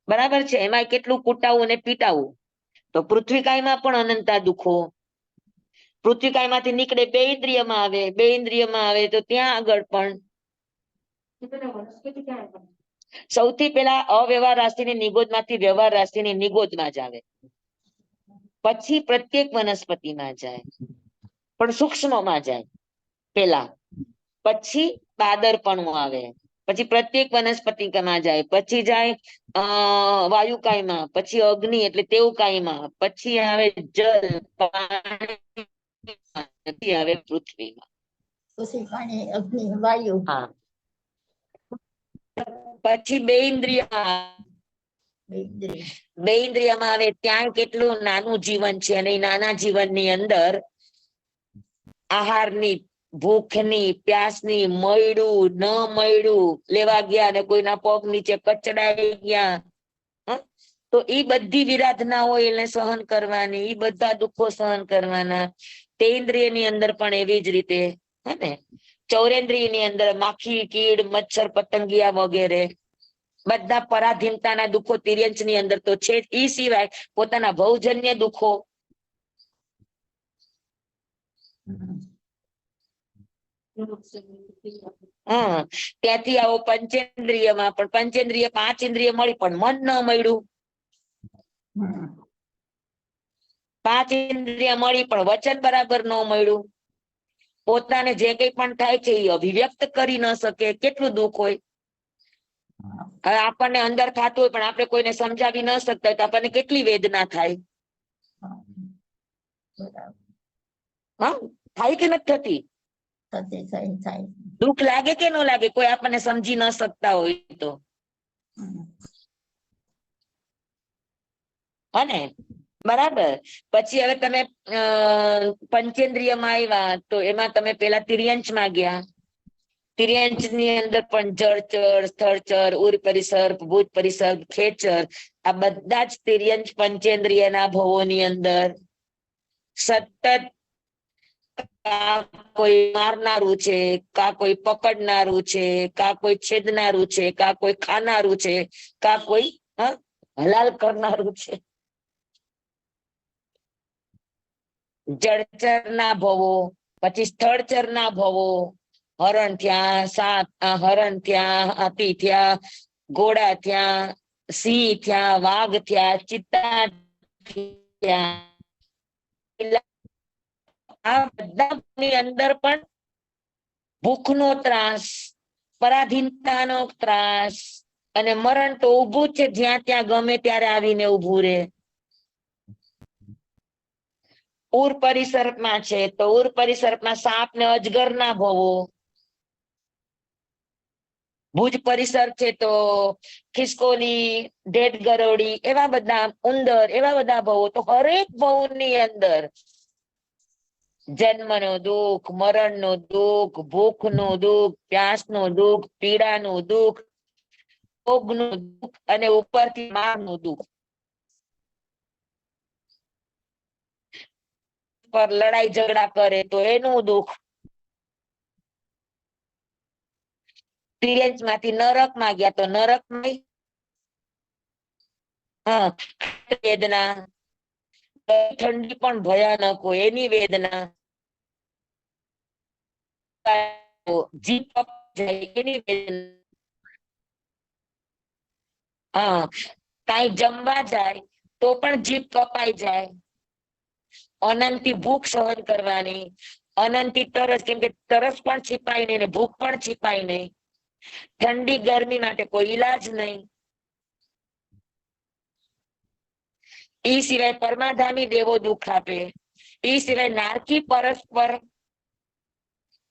બરાબર છે. એમાંય કેટલું કૂટાવું અને પીટાવું. તો પૃથ્વીકાયમાં પણ અનંતા દુઃખો. પૃથ્વીકાયમાંથી નીકળે બે ઇન્દ્રિયમાં આવે, બે ઇન્દ્રિયમાં આવે તો ત્યાં આગળ પણ સૌથી પેલા અવ્યવહાર રાશિની નિગોદમાંથી વ્યવહાર રાશિની નિગોદમાં જ આવે, પછી પ્રત્યેક વનસ્પતિમાં જાય, પણ સૂક્ષ્મમાં જાય પેલા, પછી બાદરપણું આવે, પછી પ્રત્યેક વનસ્પતિમાં જાય, પછી જાય વાયુકાયમાં, પછી અગ્નિ એટલે તેવકાયમાં, પછી આવે જલ, પછી આવે પૃથ્વીમાં. પછી પાણી, અગ્નિ, વાયુ. હા, પછી બે ઇન્દ્રિય, બે ઇન્દ્રિયમાં આવે ત્યાં કેટલું નાનું જીવન છે, અને એ નાના જીવનની અંદર આહારની, ભૂખની, પ્યાસની, મળ્યું ન મળ્યું, લેવા ગયા ને કોઈના પગ નીચે કચડાઈ ગયા, તો એ બધી વિરાધનાઓ એને સહન કરવાની, એ બધા દુઃખો સહન કરવાના. તે ઇન્દ્રિયની અંદર પણ એવી જ રીતે, હે ને, ચૌરેન્દ્રિય ની અંદર માખી, કીડ, મચ્છર, પતંગિયા વગેરે બધા પરાધીનતાના દુઃખો તિર્યંચ ની અંદર તો છે. એ સિવાય પોતાના ભવજન્ય દુઃખો, ત્યાંથી આવો પંચેન્દ્રિયમાં, પણ પંચેન્દ્રિય 5 ઇન્દ્રિય મળી પણ મન ન મળ્યું, 5 ઇન્દ્રિય મળી પણ વચન બરાબર ન મળ્યું, પોતાને જે કઈ પણ થાય છે એ અભિવ્યક્ત કરી ન શકે, કેટલું દુઃખ હોય. હવે આપણને અંદર થતું હોય પણ આપણે કોઈને સમજાવી ન શકતા હોય તો આપણને કેટલી વેદના થાય. હા, થાય કે નથી થતી? દુઃખ લાગે કે ન લાગે? કોઈ આપણને સમજી ન શકતા હોય તો, અને બરાબર. પછી હવે તમે પંચેન્દ્રિયમાં આવ્યા તો એમાં તમે પેલા તિર્યંચમાં ગયા. તિર્યંચ ની અંદર પણ જળચર, સ્થળચર, ઉર પરિસર્પ, ભૂત પરિસર્પ, ખેચર, આ બધા જ તિર્યંચ પંચેન્દ્રિયના ભવોની અંદર સતત કોઈ મારનારું છે, કા કોઈ પકડનારું છે, કા કોઈ છેદનારું છે, કા કોઈ ખાનારું છે, કા કોઈ હલાલ કરનારું છે. જળચર ના ભવો, પછી સ્થળચર ના ભવો, હરણ થયા, સાપ, હરણ થયા, હાથી થયા, ઘોડા થયા, સિંહ થયા, વાઘ થયા, ચિત્તા થયા, આ બધાની અંદર પણ ભૂખનો ત્રાસ, પરાધીનતાનો ત્રાસ, અને મરણ તો ઊભું છે, જ્યાં ત્યાં ગમે ત્યારે આવીને ઊભું રહે. ઉર પરિસર્પમાં છે તો ઉર પરિસર્પમાં સાપ ને અજગર ના ભવો, ભુજ પરિસર છે તો ખિસકોલી, ઢેડ ગરોડી, એવા બધા ઉંદર, એવા બધા ભવો. તો હરેક ભવની અંદર જન્મનો દુઃખ, મરણનો દુઃખ, ભૂખનું દુઃખ, પ્યાસનું દુઃખ, પીડાનું દુઃખ, રોગનું દુઃખ, અને ઉપરથી મારનું દુઃખ. પર લડાઈ ઝઘડા કરે તો એનું દુઃખ. તિર્યંચ માંથી નરક માં ગયા તો નરક વેદના, ઠંડી પણ ભયાનક હોય એની વેદના, જીભ એની વેદના, કઈ જમવા જાય તો પણ જીભ કપાઈ જાય, અનંતી ભૂખ સહન કરવાની, અનંતી તરસ, કેમ કે તરસ પણ છીપાય નહીં ને ભૂખ પણ છીપાય નહીં, ઠંડી ગરમી માટે કોઈ ઈલાજ નહીં. એ સિવાય પરમાધામી દેવો દુઃખ આપે, એ સિવાય નારકી પરસ્પર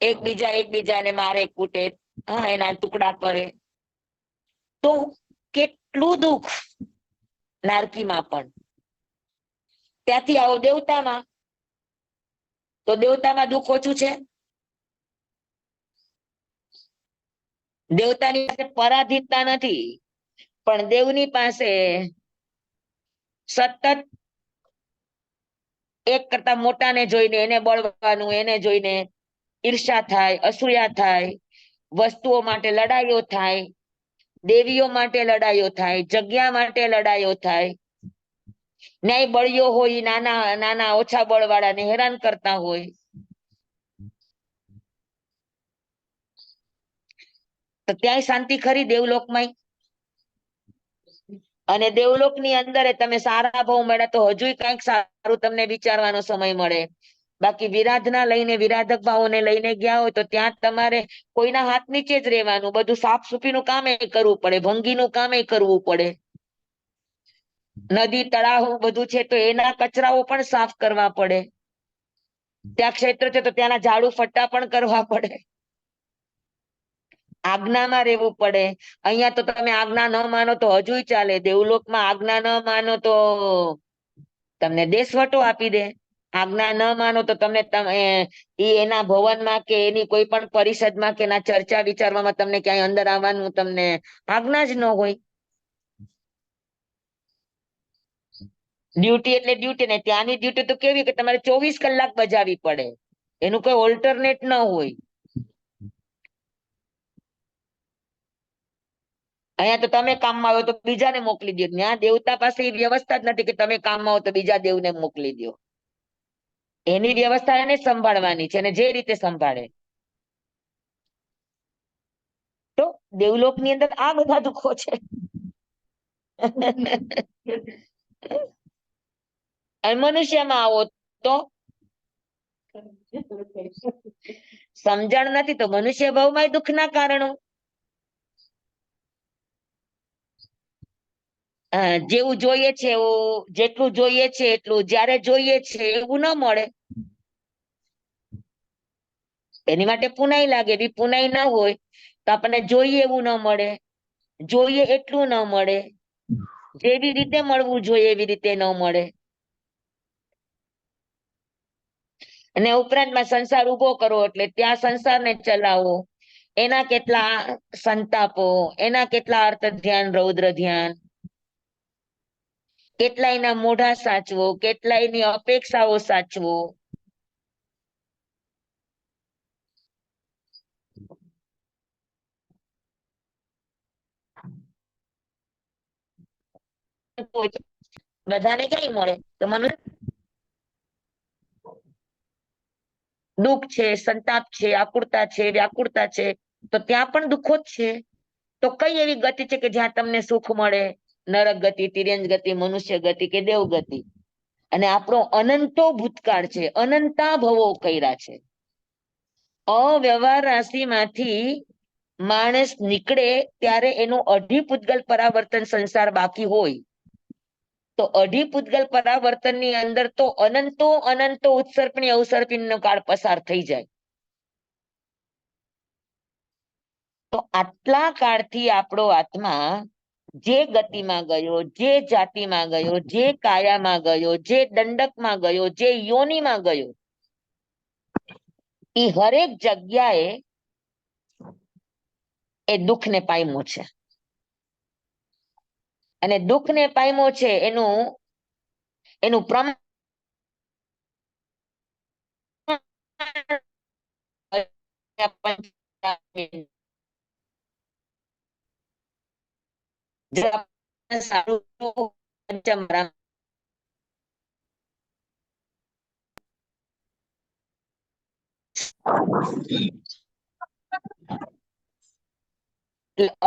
એકબીજાને મારે, કૂટે, એના ટુકડા કરે, તો કેટલું દુઃખ નારકીમાં પણ. ત્યાંથી આવો દેવતામાં, તો દેવતામાં દુઃખ ઓછું છે, દેવતાની પાસે પરાધીનતા નથી, પણ દેવની પાસે સતત એક કરતા મોટાને જોઈને એને બળવાનું, એને જોઈને ઈર્ષા થાય, અસૂયા થાય, વસ્તુઓ માટે લડાઈઓ થાય, દેવીઓ માટે લડાઈઓ થાય, જગ્યા માટે લડાઈઓ થાય. ન્યાય બળિયો હોય નાના નાના ઓછા બળવાળાને હેરાન કરતા હોય. તો ત્યાંય શાંતિ ખરી દેવલોકમાં. અને દેવલોકની અંદર તમે સારા ભાવ મળ્યા તો હજુ કઈક સારું તમને વિચારવાનો સમય મળે. બાકી વિરાધના લઈને વિરાધક ભાવોને લઈને ગયા હોય તો ત્યાં તમારે કોઈના હાથ નીચે જ રહેવાનું, બધું સાફ સુફીનું કામે કરવું પડે, ભંગીનું કામે કરવું પડે. નદી તળાવ બધું છે તો એના કચરાઓ પણ સાફ કરવા પડે. ત્યાં ક્ષેત્ર છે તો ત્યાંના ઝાડુ ફટ્ટા પણ કરવા પડે. આજ્ઞામાં રહેવું પડે. અહીંયા તો તમે આજ્ઞા ન માનો તો હજુ ચાલે, દેવલોકમાં આજ્ઞા ન માનો તો તમને દેશવટો આપી દે. આજ્ઞા ન માનો તો તમને એના ભવનમાં કે એની કોઈ પણ પરિષદમાં કે એના ચર્ચા વિચારવામાં તમને ક્યાંય અંદર આવવાનું તમને આજ્ઞા જ ન હોય. ડ્યુટી એટલે ડ્યુટી ને ત્યાંની ડ્યુટી તો કેવી કે તમારે 24 કલાક બજાવવી પડે, એનું કોઈ ઓલ્ટરનેટ ન હોય. અહીંયા તો તમે કામમાં આવો તો બીજાને મોકલી દો. ત્યાં દેવતા પાસે એ વ્યવસ્થા જ નથી કે તમે કામમાં આવો તો બીજા દેવને મોકલી દો. એની વ્યવસ્થા એને સંભાળવાની છે અને જે રીતે સંભાળે. તો દેવલોકની અંદર આ બધા દુઃખો છે. અને મનુષ્યમાં આવો તો સમજણ નથી તો મનુષ્ય ભાવમાં દુઃખના કારણો. જેવું જોઈએ છે એવું, જેટલું જોઈએ છે એટલું, જ્યારે જોઈએ છે એવું ન મળે. એની માટે પુનાઈ લાગે, એવી પુનાઈ ના હોય તો આપણને જોઈએ એવું ન મળે, જોઈએ એટલું ન મળે, જેવી રીતે મળવું જોઈએ એવી રીતે ન મળે. અને ઉપરાંતમાં સંસાર ઉભો કરો એટલે ત્યાં સંસારને ચલાવો, એના કેટલા સંતાપો, એના કેટલા અર્થ ધ્યાન, રૌદ્ર ધ્યાન, કેટલાયના મોઢા સાચવો, કેટલાયની અપેક્ષાઓ સાચવો. બધાને કઈ મળે તો મને દુઃખ છે, સંતાપ છે, આકુરતા છે, વ્યાકુરતા છે, તો ત્યાં પણ દુઃખો જ છે. તો કઈ એવી ગતિ છે કે જ્યાં તમને સુખ મળે? નરક ગતિ, તિર્યંજ ગતિ, મનુષ્ય ગતિ કે દેવ ગતિ. અને આપણો અનંતો ભૂતકાળ છે, અનંતા ભવો કર્યા છે. અવ્યવહાર રાશિમાંથી માણસ નીકળે ત્યારે એનું અઢી પૂતગલ પરાવર્તન સંસાર બાકી હોય. તો અઢી પૂતગલ પરાવર્તનની અંદર તો અનંતો અનંતો ઉત્સર્પણી અવસર્પણીનો કાળ પસાર થઈ જાય. તો આટલા કાળથી આપણો આત્મા જે ગતિમાં ગયો, જે જાતિમાં ગયો, જે કાયામાં ગયો, જે દંડકમાં ગયો, જે યોનિમાં ગયો, એ હરેક જગ્યાએ એ દુઃખને પામ્યો છે. અને દુઃખને પામ્યો છે એનું પ્રમાણ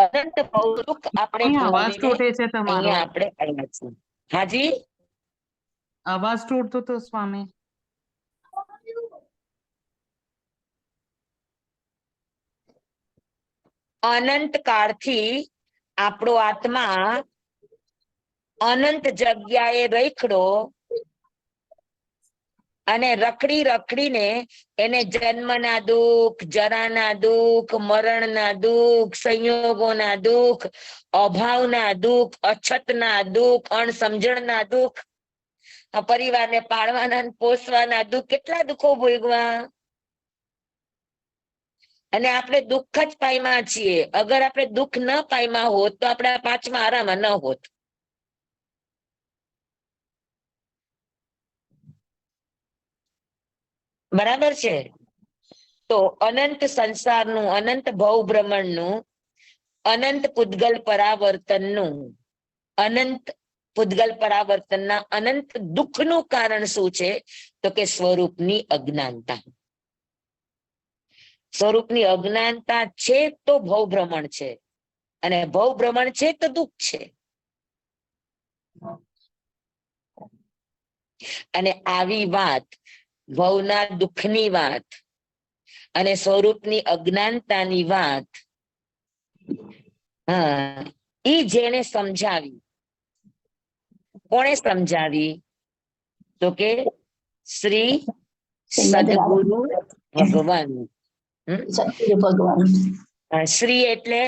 અનંત દુઃખ આપણે અવાજ તૂટે છે તમારો. અહીંયા આપણે આવ્યા છીએ. હાજી, અવાજ તૂટતો તો સ્વામી. અનંત કાળથી આપણો આત્મા અનંત જગ્યાએ રખડો અને રખડી રખડીને એને જન્મના દુઃખ, જરાના દુઃખ, મરણના દુઃખ, સંયોગોના દુઃખ, અભાવના દુઃખ, અછતના દુઃખ, અણસમજણના દુઃખ, પરિવારને પાળવાના પોષવાના દુઃખ, કેટલા દુઃખો ભોગવા. અને આપણે દુઃખ જ પામ્યા છીએ. અગર આપણે દુઃખ ન પામ્યા હોત તો આપણે આ પાંચમા આરામાં ન હોત. બરાબર છે? તો અનંત સંસારનું, અનંત ભવ ભ્રમણનું, અનંત પૂતગલ પરાવર્તનનું, અનંત પૂતગલ પરાવર્તનના અનંત દુઃખનું કારણ શું છે? તો કે સ્વરૂપની અજ્ઞાનતા. સ્વરૂપની અજ્ઞાનતા છે તો ભવ ભ્રમણ છે, અને ભવ ભ્રમણ છે તો દુઃખ છે. અને આવી વાત, ભવના દુઃખની વાત અને સ્વરૂપની અજ્ઞાનતાની વાત, ઈ જેને સમજાવી, કોણે સમજાવી? તો કે શ્રી સદગુરુ ભગવાન. સદગુરુ ભગવાન. શ્રી એટલે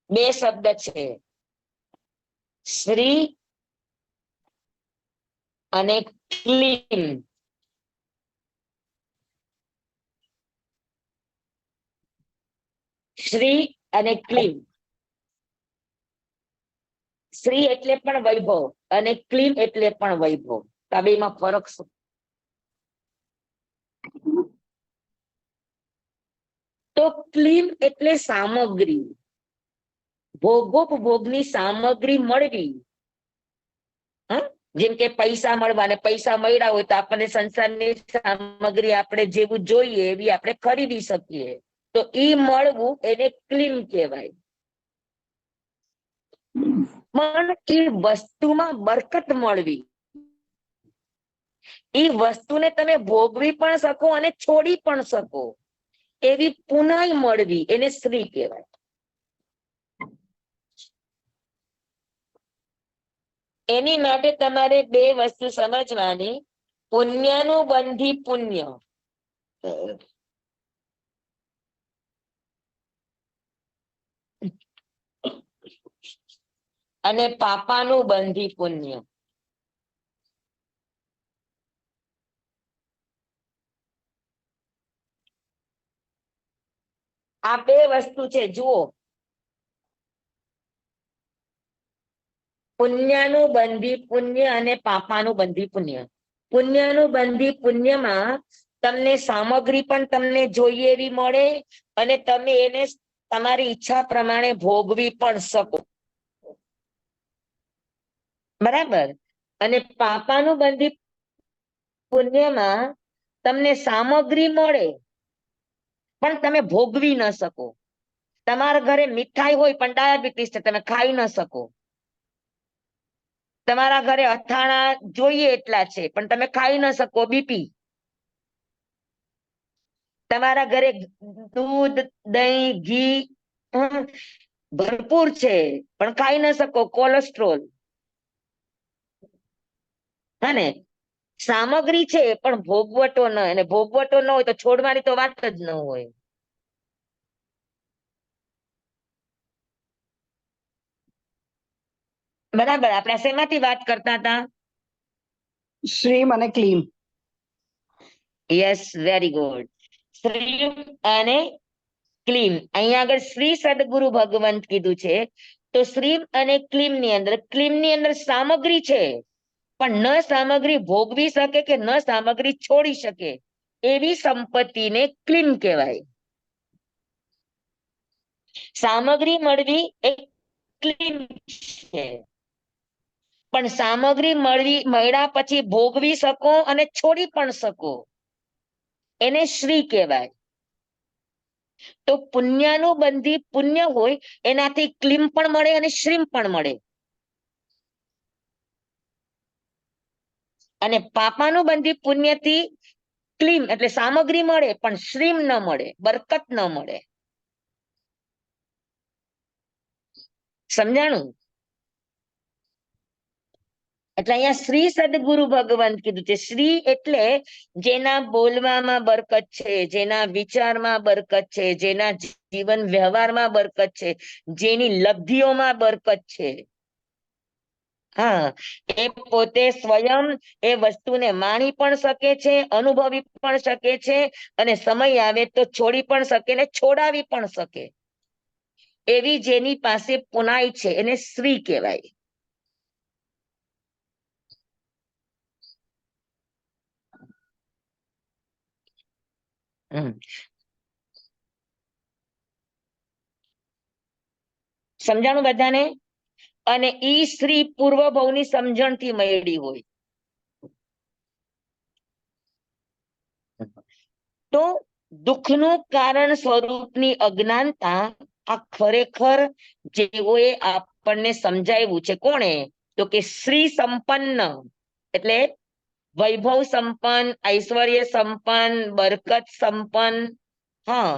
બે શબ્દ છે, શ્રી અને ક્લીન. શ્રી અને ક્લીન. શ્રી એટલે પણ વૈભવ અને ક્લીન એટલે પણ વૈભવ. આ બેમાં ફરક શું? તો ક્લીન એટલે સામગ્રી, ભોગોપભોગની સામગ્રી મળવી. જેમ કે પૈસા મળવા, અને પૈસા મળ્યા હોય તો આપણને સંસારની સામગ્રી આપણે જેવું જોઈએ એવી આપણે ખરીદી શકીએ. તો ઈ મળવું એને ક્લીન કહેવાય. પણ એ વસ્તુમાં બરકત મળવી, એ વસ્તુને તમે ભોગવી પણ શકો અને છોડી પણ શકો એવી પુનાઈ મળવી, એને શ્રી કહેવાય. એની માટે તમારે બે વસ્તુ સમજવાની. પુણ્યનું બંધી પુણ્ય, અને પાપાનું બંધી પુણ્ય. આ બે વસ્તુ છે, જુઓ. પુણ્યનું બંધી પુણ્ય અને પાપાનું બંધી પુણ્ય. પુણ્યનું બંધી પુણ્યમાં તમને સામગ્રી પણ તમને જોઈએ એવી મળે, અને તમે એને તમારી ઈચ્છા પ્રમાણે ભોગવી પણ શકો. બરાબર? અને પાપાનું બંધી પુણ્યમાં તમને સામગ્રી મળે પણ તમે ભોગવી ન શકો. તમારા ઘરે મીઠાઈ હોય પણ ડાયાબિટીસ છે, તમે ખાઈ ન શકો. તમારા ઘરે અથાણા જોઈએ એટલા છે પણ તમે ખાઈ ન શકો, બીપી. તમારા ઘરે દૂધ, દહીં, ઘી ભરપૂર છે પણ ખાઈ ન શકો, કોલેસ્ટ્રોલ. હે ને? સામગ્રી છે પણ ભોગવટો ન, અને ભોગવટો ન હોય તો છોડવાની તો વાત જ ન હોય. બરાબર? આપણે શેમાંથી વાત કરતા હતા? શ્રીમ અને ક્લીમ. Yes, very good. શ્રીમ અને ક્લીમ. અહીંયા આગળ શ્રી સદગુરુ ભગવંત કીધું છે. તો શ્રીમ અને ક્લીમ ની અંદર, ક્લીમ ની અંદર સામગ્રી છે પણ ન સામગ્રી ભોગવી શકે કે ન સામગ્રી છોડી શકે એવી સંપત્તિને ક્લીમ કહેવાય. સામગ્રી મળવી એ ક્લીમ છે, પણ સામગ્રી મળ્યા પછી ભોગવી શકો અને છોડી પણ શકો એને શ્રી કહેવાય. તો પુણ્યનું બંધી પુણ્ય હોય એનાથી ક્લીમ પણ મળે અને શ્રીમ પણ મળે. અને પાપાનું બંધી પુણ્યથી ક્લીમ એટલે સામગ્રી મળે પણ શ્રીમ ન મળે, બરકત ન મળે. સમજાણું? એટલે અહીંયા શ્રી સદગુરુ ભગવાન કીધું છે. શ્રી એટલે જેના બોલવામાં બરકત છે, જેના વિચારમાં બરકત છે, જેના જીવન વ્યવહારમાં બરકત છે, જેની લબ્ધિઓમાં બરકત છે. હા, એ પોતે સ્વયં એ વસ્તુને માણી પણ શકે છે, અનુભવી પણ શકે છે, અને સમય આવે તો છોડી પણ શકે ને છોડાવી પણ શકે. એવી જેની પાસે પુનાઈ છે એને શ્રી કહેવાય. સમજાણું બધાને? અને ઈ સ્ત્રી પૂર્વ ભવની સમજણથી મળી હોય. તો દુઃખનું કારણ સ્વરૂપની અજ્ઞાનતા આ ખરેખર જેઓએ આપણને સમજાવ્યું છે. કોણે? તો કે શ્રી સંપન્ન એટલે વૈભવ સંપન્ન, ઐશ્વર્ય સંપન્ન, બરકત સંપન્ન, હા,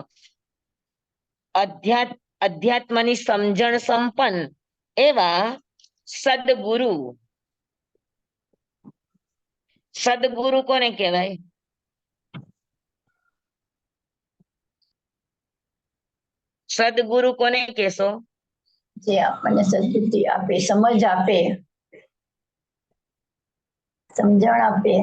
અધ્યાત્મની સમજણ સંપન્ન એવા સદગુરુ. સદગુરુ કોને કહેવાય? સદગુરુ કોને કહેશો? જે આપણને સદબુદ્ધિ આપે, સમજ આપે, સમજણ આપે.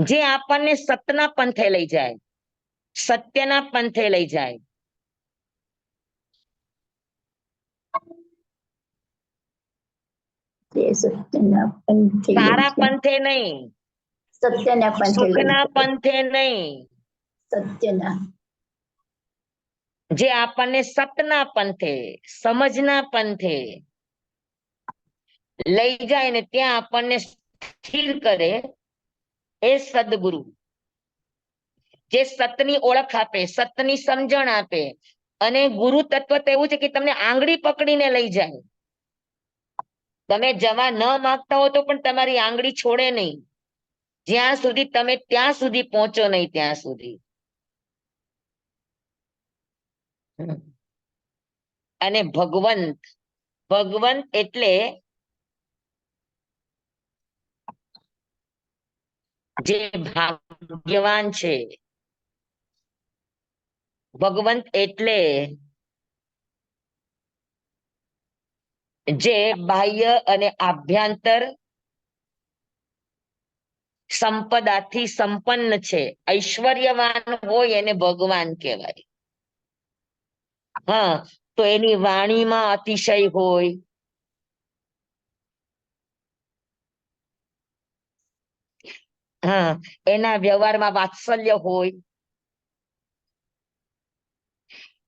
જે આપણને સતના પંથે લઈ જાય, સત્યના પંથે લઈ જાય. તે સત્યના પંથે લઈ સારા જાય. પંથે નહીં, સત્યના પંથે લઈ સુખના જાય. પંથે નહીં. સત્યના. જે આપણને સતના પંથે, સમજના પંથે લઈ જાય ને ત્યાં આપણને સ્થિર કરે એ સદગુરુ. જે સતની ઓળખ આપે, સતની સમજણ આપે. અને ગુરુ તત્વ તો એવું છે કે તમને આંગળી પકડીને લઈ જાય. તમે જવા ન માંગતા હો તો પણ તમારી આંગળી છોડે નહીં, જ્યાં સુધી તમે ત્યાં સુધી પહોંચો નહીં ત્યાં સુધી. અને ભગવંત, ભગવંત એટલે જે ભાગ્યવાન છે. ભગવંત એટલે જે બાહ્ય અને આભ્યંતર સંપદાથી સંપન્ન છે. ઐશ્વર્યવાન હોય એને ભગવાન કહેવાય. હા, તો એની વાણીમાં અતિશય હોય, હા, એના વ્યવહારમાં વાત્સલ્ય હોય,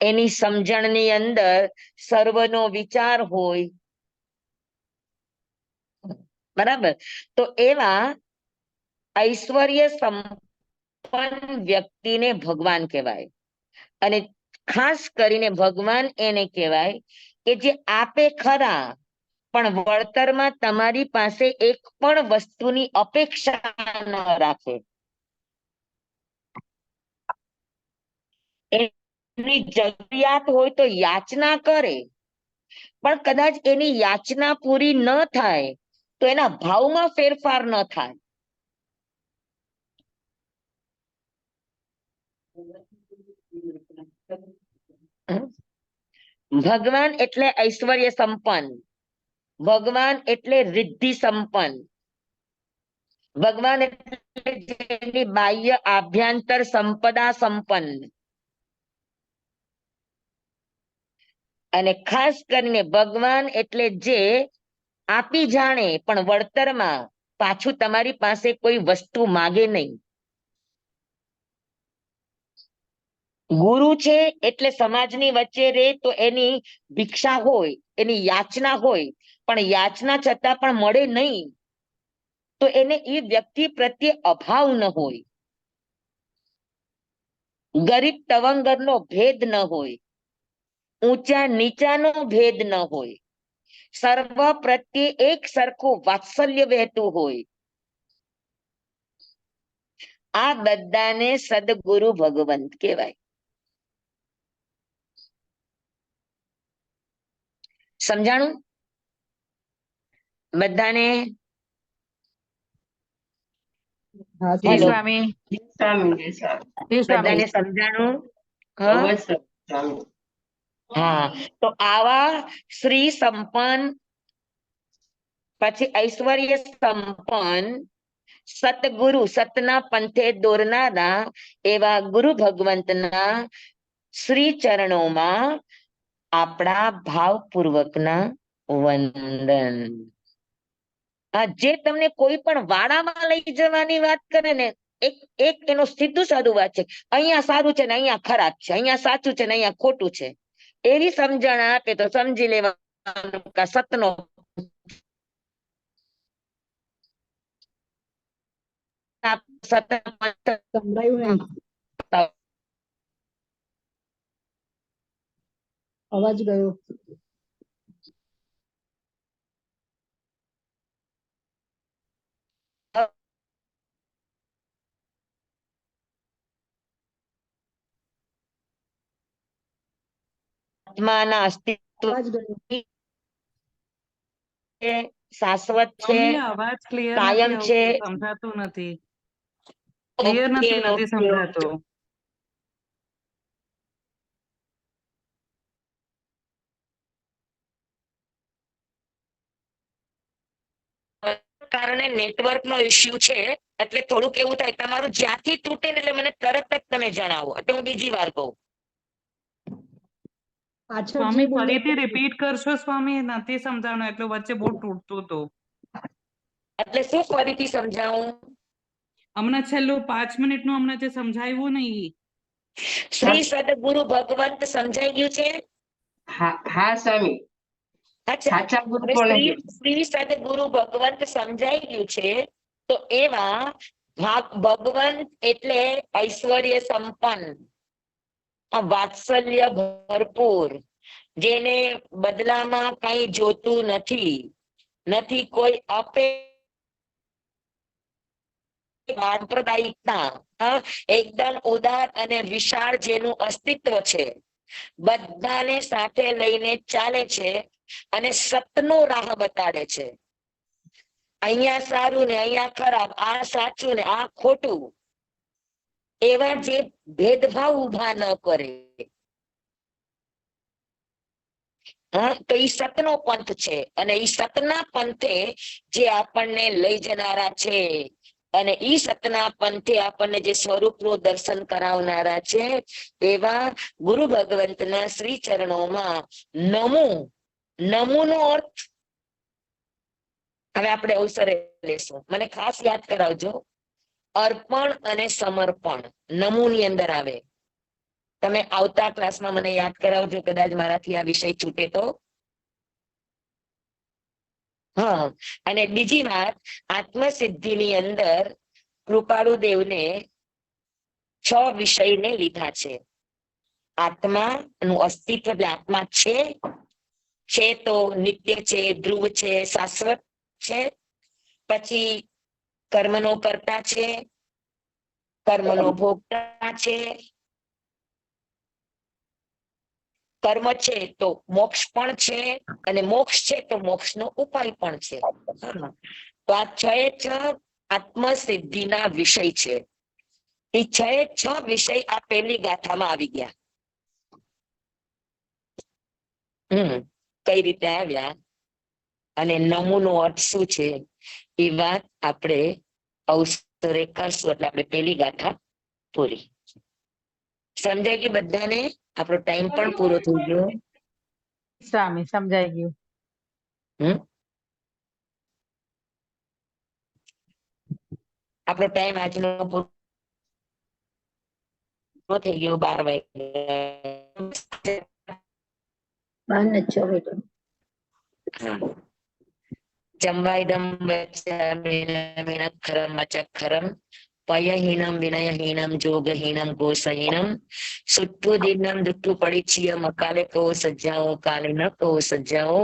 એની સમજણની અંદર સર્વનો વિચાર હોય. બરાબર? તો એવા ઐશ્વર્ય સંપન્ન વ્યક્તિને ભગવાન કહેવાય. અને ખાસ કરીને ભગવાન એને કહેવાય કે જે આપે ખરા પણ વળતરમાં તમારી પાસે એક પણ વસ્તુની અપેક્ષા ન રાખે. એની જરૂરિયાત હોય તો યાચના કરે, પણ કદાચ એની યાચના પૂરી ન થાય તો એના ભાવમાં ફેરફાર ન થાય. ભગવાન એટલે ઐશ્વર્ય સંપન્ન, ભગવાન એટલે રિદ્ધિ સંપન્ન, ભગવાન એટલે જેની બાહ્ય આભ્યંતર સંપદા સંપન્ન. અને ખાસ કરીને ભગવાન એટલે જે આપી જાણે પણ વળતરમાં પાછું તમારી પાસે કોઈ વસ્તુ માગે નહીં. ગુરુ છે એટલે સમાજની વચ્ચે રહે તો એની ભિક્ષા હોય, એની યાચના હોય, પણ યાચના છતાં પણ મળે નહીં તો એને એ વ્યક્તિ પ્રત્યે અભાવ ન હોય. ગરીબ તવંગરનો ભેદ ન હોય, ઊંચા નીચાનો ભેદ ન હોય, સર્વ પ્રત્યે એક સરખું વાત્સલ્ય વહેતું હોય. આ બધાને સદગુરુ ભગવંત કહેવાય. સમજાણું બધાને? જી હેલો, સ્વામી. જી સ્વામી. બધાને સમજાણું? હા, હા, તો આવા શ્રી સંપન્ન, પછી ઐશ્વર્ય સંપન્ન, સતગુરુ, સતના પંથે દોરનારા એવા ગુરુ ભગવંતના શ્રી ચરણોમાં આપણા ભાવપૂર્વકના વંદન. જે તમને કોઈ પણ વાડામાં લઈ જવાની વાત કરે ને, એક એક એનો સીધું સાધું વાત છે, અહીંયા સારું છે ને અહીંયા ખરાબ છે, અહીંયા સાચું છે ને અહીંયા ખોટું છે, એવી સમજણ આપે તો સમજી લેવાનું કે સતનો સંભળાયું નહીં, અવાજ ગયો. આત્માના અસ્તિત્વ અવાજ ગયો. શાશ્વત છે, સ્વામી અવાજ ક્લિયર કાયમ નથી છે. આવતું, સમજાતું નથી, ક્લિયર નથી સમજાતું. કારણે નેટવર્ક નો ઇસ્યુ છે, એટલે થોડુંક એવું થાય. તમારું જ્યાંથી તૂટે ને એટલે મને તરત જ તમે જણાવો, એટલે હું બીજી વાર કહું. પાછળ જે સ્વામી બોલ્યા ફરીથી તે રિપીટ કરશો સ્વામી? નથી સમજાણું, એટલે વચ્ચે બહુ તૂટતું હતું. એટલે શું ફરીથી સમજાવું? હમણાં છેલ્લું 5 મિનિટનું હમણાં જે સમજાવ્યું ને ઈ. શ્રી સદગુરુ ભગવંત સમજાઈ ગયું છે? હા સ્વામી, અચ્છા, સાચા ગુરુ હવે કોને શ્રી કીધું? શ્રી સદગુરુ ભગવંત સમજાઈ ગયું છે, તો એવા ભગવંત એટલે ઐશ્વર્ય સંપન્ન, વાત્સલ્ય ભરપૂર, જેને બદલામાં કઈ જોતું નથી, નથી કોઈ આપે, સાંપ્રદાયિકતા, એકદમ ઉદાર અને વિશાળ જેનું અસ્તિત્વ છે, બધાને સાથે લઈને ચાલે છે અને સતનો રાહ બતાડે છે. અહીંયા સારું ને અહીંયા ખરાબ, આ સાચું ને આ ખોટું, એવા જે ભેદભાવ ઉભા ન કરે, તો ઈ સતનો પંથ છે. અને ઈ સતના પંથે જે આપણને લઈ જનારા છે, અને ઈ સતના પંથે આપણને જે સ્વરૂપનું દર્શન કરાવનારા છે, એવા ગુરુ ભગવંતના શ્રી ચરણોમાં નમો. નમો નો અર્થ હવે આપણે અવસરે લેશું, મને ખાસ યાદ કરાવજો. અર્પણ અને સમર્પણ નમો ની અંદર આવે. તમે આવતા ક્લાસમાં મને યાદ કરાવજો, કદાચ મારાથી આ વિષય છૂટે તો. હા, અને બીજી વાત, આત્મસિદ્ધિની અંદર કૃપાળુ દેવને 6 વિષયને લીધા છે. આત્મા નું અસ્તિત્વ, એટલે આત્મા છે તો નિત્ય છે, ધ્રુવ છે, શાશ્વત છે. પછી કર્મનો કર્તા છે, કર્મનો ભોગતા છે, કર્મ છે તો મોક્ષ પણ છે, અને મોક્ષ છે તો મોક્ષનો ઉપાય પણ છે. તો આ 6 આત્મસિદ્ધિના વિષય છે. એ 6 વિષય આ પહેલી ગાથામાં આવી ગયા. કઈ રીતે આવ્યા અને નમૂનો અર્થ શું છે, એ વાત આપણે અવસરે કરશું. એટલે આપણે પહેલી ગાથા પૂરી. સમજાય કે બધાને? આપણો ટાઈમ પણ પૂરો થઈ ગયો. સ્વામી સમજાઈ ગયું. આપણો ટાઈમ આજનો પૂરો થઈ ગયો. 12 વાગ્યા. જંવાઈદમ વચ્ચખરમ મચખરમ પયહીનમ વિનયહીનમ જોગહીનમ કોશહીનમ સુટ્ટુદીનમ દુટ્ટુ પડીચીય મકાલે કહો સજ્જાઓ, કાલે ન કહો સજ્જાઓ.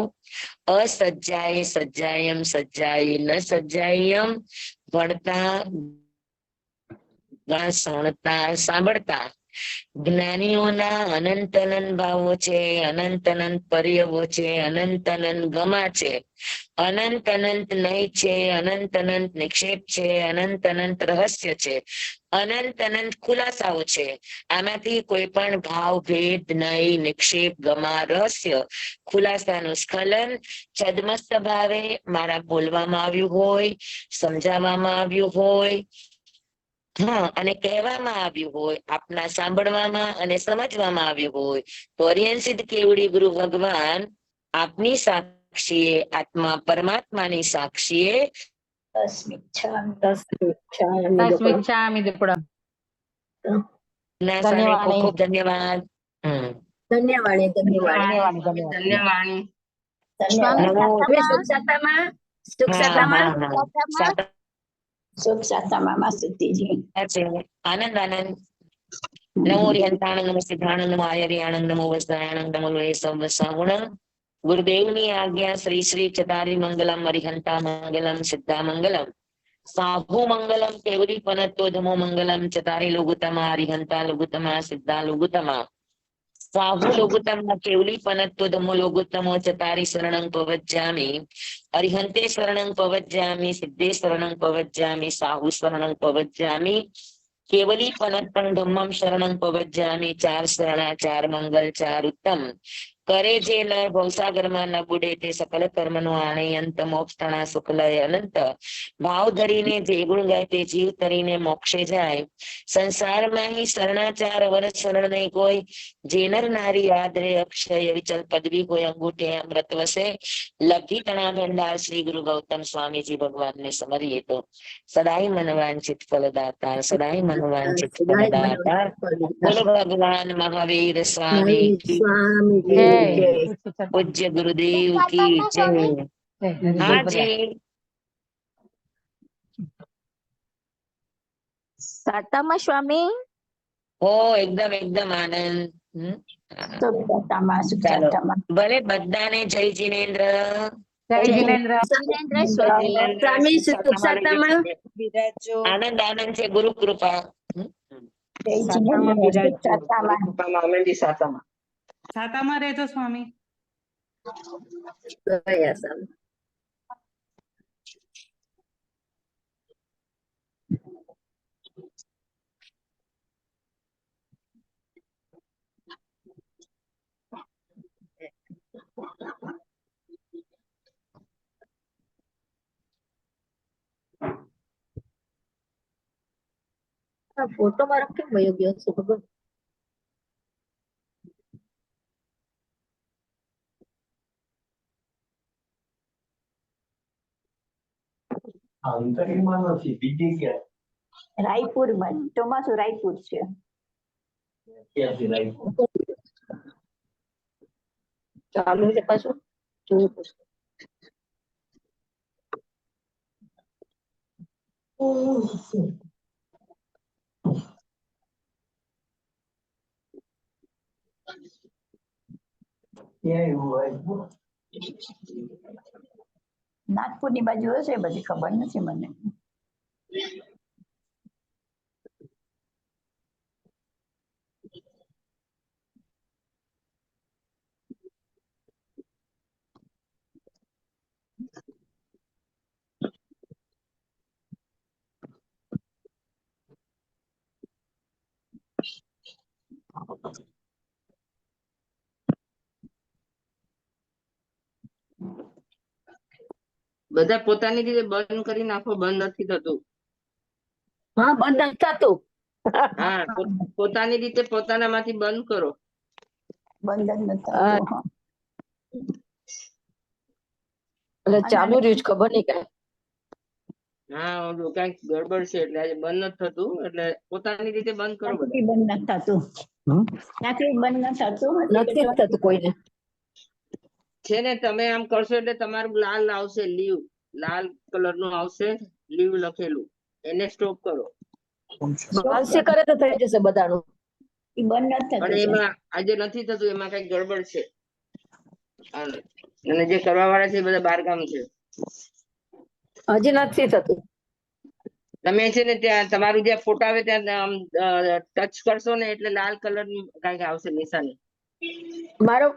અસજ્જાય સજ્જાયમ, સજ્જાય ન સજ્જાયમ. ભણતા, સુણતા, સાંભળતા જ્ઞાનીઓના અનંત અનંત ભાવો છે, અનંત અનંત પર્યવો છે, અનંત અનંત ગમા છે, અનંત અનંત નય છે, અનંત અનંત નિક્ષેપ છે, અનંત અનંત રહસ્ય છે, અનંત અનંત ખુલાસાઓ છે. આમાંથી કોઈ પણ ભાવ ભેદ નય નિક્ષેપ ગમા રહસ્ય ખુલાસાનું સ્ખલન છદ્મસ્ત ભાવે મારા બોલવામાં આવ્યું હોય, સમજાવવામાં આવ્યું હોય, હા, અને કહેવામાં આવ્યું હોય, આપના સાંભળવામાં અને સમજવામાં આવ્યું હોય તો અરિહંત સિદ્ધ કેવડી ગુરુ ભગવાન આપની સાક્ષીએ, આત્મા પરમાત્માની સાક્ષીએ તસ્મિચ્છામિ દુક્કડમ. ના સ્વામી ખૂબ ધન્યવાદ. ખૂબ ધન્યવાદ. ધન્યવાદ ધન્યવાદ. ધન્યવાણી. ધન્યવાદ નમો હવે સુખ સાતામાં સાતા સુખ સાતામાં સુતીજી છે. આનંદ આનંદ. નમો રિહંતાણંદ નમો સિદ્ધાણંદ નમો આયર્યાણંદ નમો વસ્તાયાણંદ નમો લોહે સર્વસાહુણં. ગુરુદેવની આજ્ઞા શ્રી શ્રી ચતારી મંગલમ અરિહંતા મંગલમ સિદ્ધા મંગલમ સાહુ મંગલમ કેવરી પનત્તો ધમો મંગલમ ચતારી લોગુતમા અરિહંતા લોગુતમા સિદ્ધા લોગુતમા સાહુ લોગુતમા કેવલી પનત્તો ધમો લોગુતમો ચતારી શરણં પવજ્જામિ અરિહંતે શરણં પવજ્જામિ સિદ્ધે શરણં પવજ્જામિ સાહુ શરણં પવજ્જામિ કેવલી પનત્તં ધમ્મં શરણં પવજ્જામિ. ચાર શરણા, ચાર મંગલ, ચાર ઉત્તમ. કરે જે ન ભવસાગરમાં ન બુડે તે સકલ કર્મનો આણે અંત મોક્ષ તણા શુક્લય અનંત. ભાવ ધરીને જે ગુણ ગાય તે જીવ તરીને મોક્ષે જાય. સંસારમાં હી શરણાચાર અવર શરણ નહીં કોઈ. જે નર નારી આદરે અક્ષય વિચલ પદવી કોઈ અંગૂઠે અમૃત વસે. લબ્ધિ તણા ભંડાર શ્રી ગુરુ ગૌતમ સ્વામીજી ભગવાનને સમરીએ તો સદાય મનવાંચિત ફલદાતા, સદાય મનવાંચિત ફલદાતા. બોલો ભગવાન મહાવીર સ્વામી કી જય. જય. પૂજ્ય ગુરુદેવ કી જય. હાજી. સાતામાં સ્વામી હો એકદમ એકદમ આનંદ. સુખ સાતામાં સુખ ચાલો સાતામાં ભલે બધાને જય જીનેન્દ્ર. જય જિનેન્દ્ર. સ્વામી સુખ સાતામાં આનંદ આનંદ છે ગુરુ કૃપા. જય જીનેન્દ્ર સુખ સાતામાં કૃપામાં અમેથી સાતામાં. છાતામાં રહેજો સ્વામી. ગયા સ્વામી. આ ફોટો મારો કેમ વયો ગયો છે ખબર? રાયપુરમાં ચોમાસું રાયપુર છે. ચાલુ છે પાછું જોયું પૂછું. નાગપુરની બાજુ હશે, બધી ખબર નથી મને. બધા પોતાની રીતે બંધ કરી નાખો, બંધ નથી થતું. હા, બંધ નથી થતું. હા, પોતાની રીતે પોતાનામાંથી બંધ કરો. બંધ જ નથી થતું. એટલે ચાલુ રહ્યું છે, ખબર નહીં કાંઈ. હા, ઓલું કઈક ગડબડ છે એટલે આજે બંધ નથી થતું, એટલે પોતાની રીતે બંધ કરો બધા. ત્યાંથી બંધ નથી થતું. ત્યાંથી બંધ નથી થતું. નથી થતું કોઈને. છે ને, તમે આમ કરશો એટલે તમારું લાલ આવશે, લીવ લાલ કલર નું આવશે, લીવ લખેલું, એને સ્ટોપ કરો. બાલસી કરે તો થઈ જશે બધાનું. એ બંધ નથી અને થતું. એમાં આજે નથી થતું, એમાં કઈક ગડબડ છે. અને જે કરવા વાળા છે એ બધા બારગામ છે. હજી નથી થતું. તમે છે ને ત્યાં તમારું જ્યાં ફોટા આવે ત્યાં આમ ટચ કરશો ને એટલે લાલ કલર ની કઈક આવશે નિશાની. મારો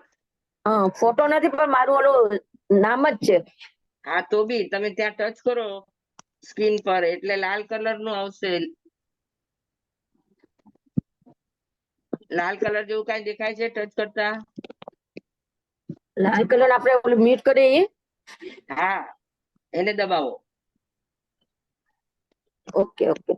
ફોટો નથી પણ મારું ઓલું નામ જ છે. હા તો બી તમે ત્યાં ટચ કરો સ્ક્રીન પર એટલે લાલ કલર નું આવશે. લાલ કલર જેવું કઈ દેખાય છે ટચ કરતા? લાલ કલર આપણે ઓલું મીટ કરીએ એ? હા એને દબાવો. Okay okay.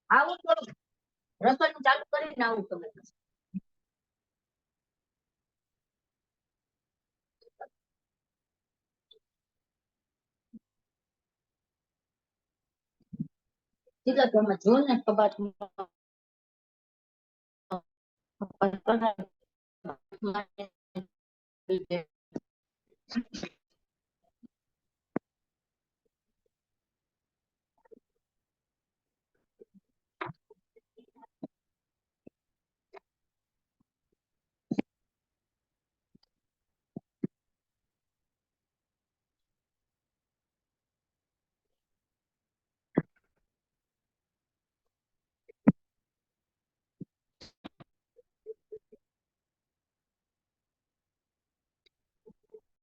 આવું થોડું રસોઈ ચાલુ કરીને આવું તમે. સીધા તમે જો ને કબાટમાં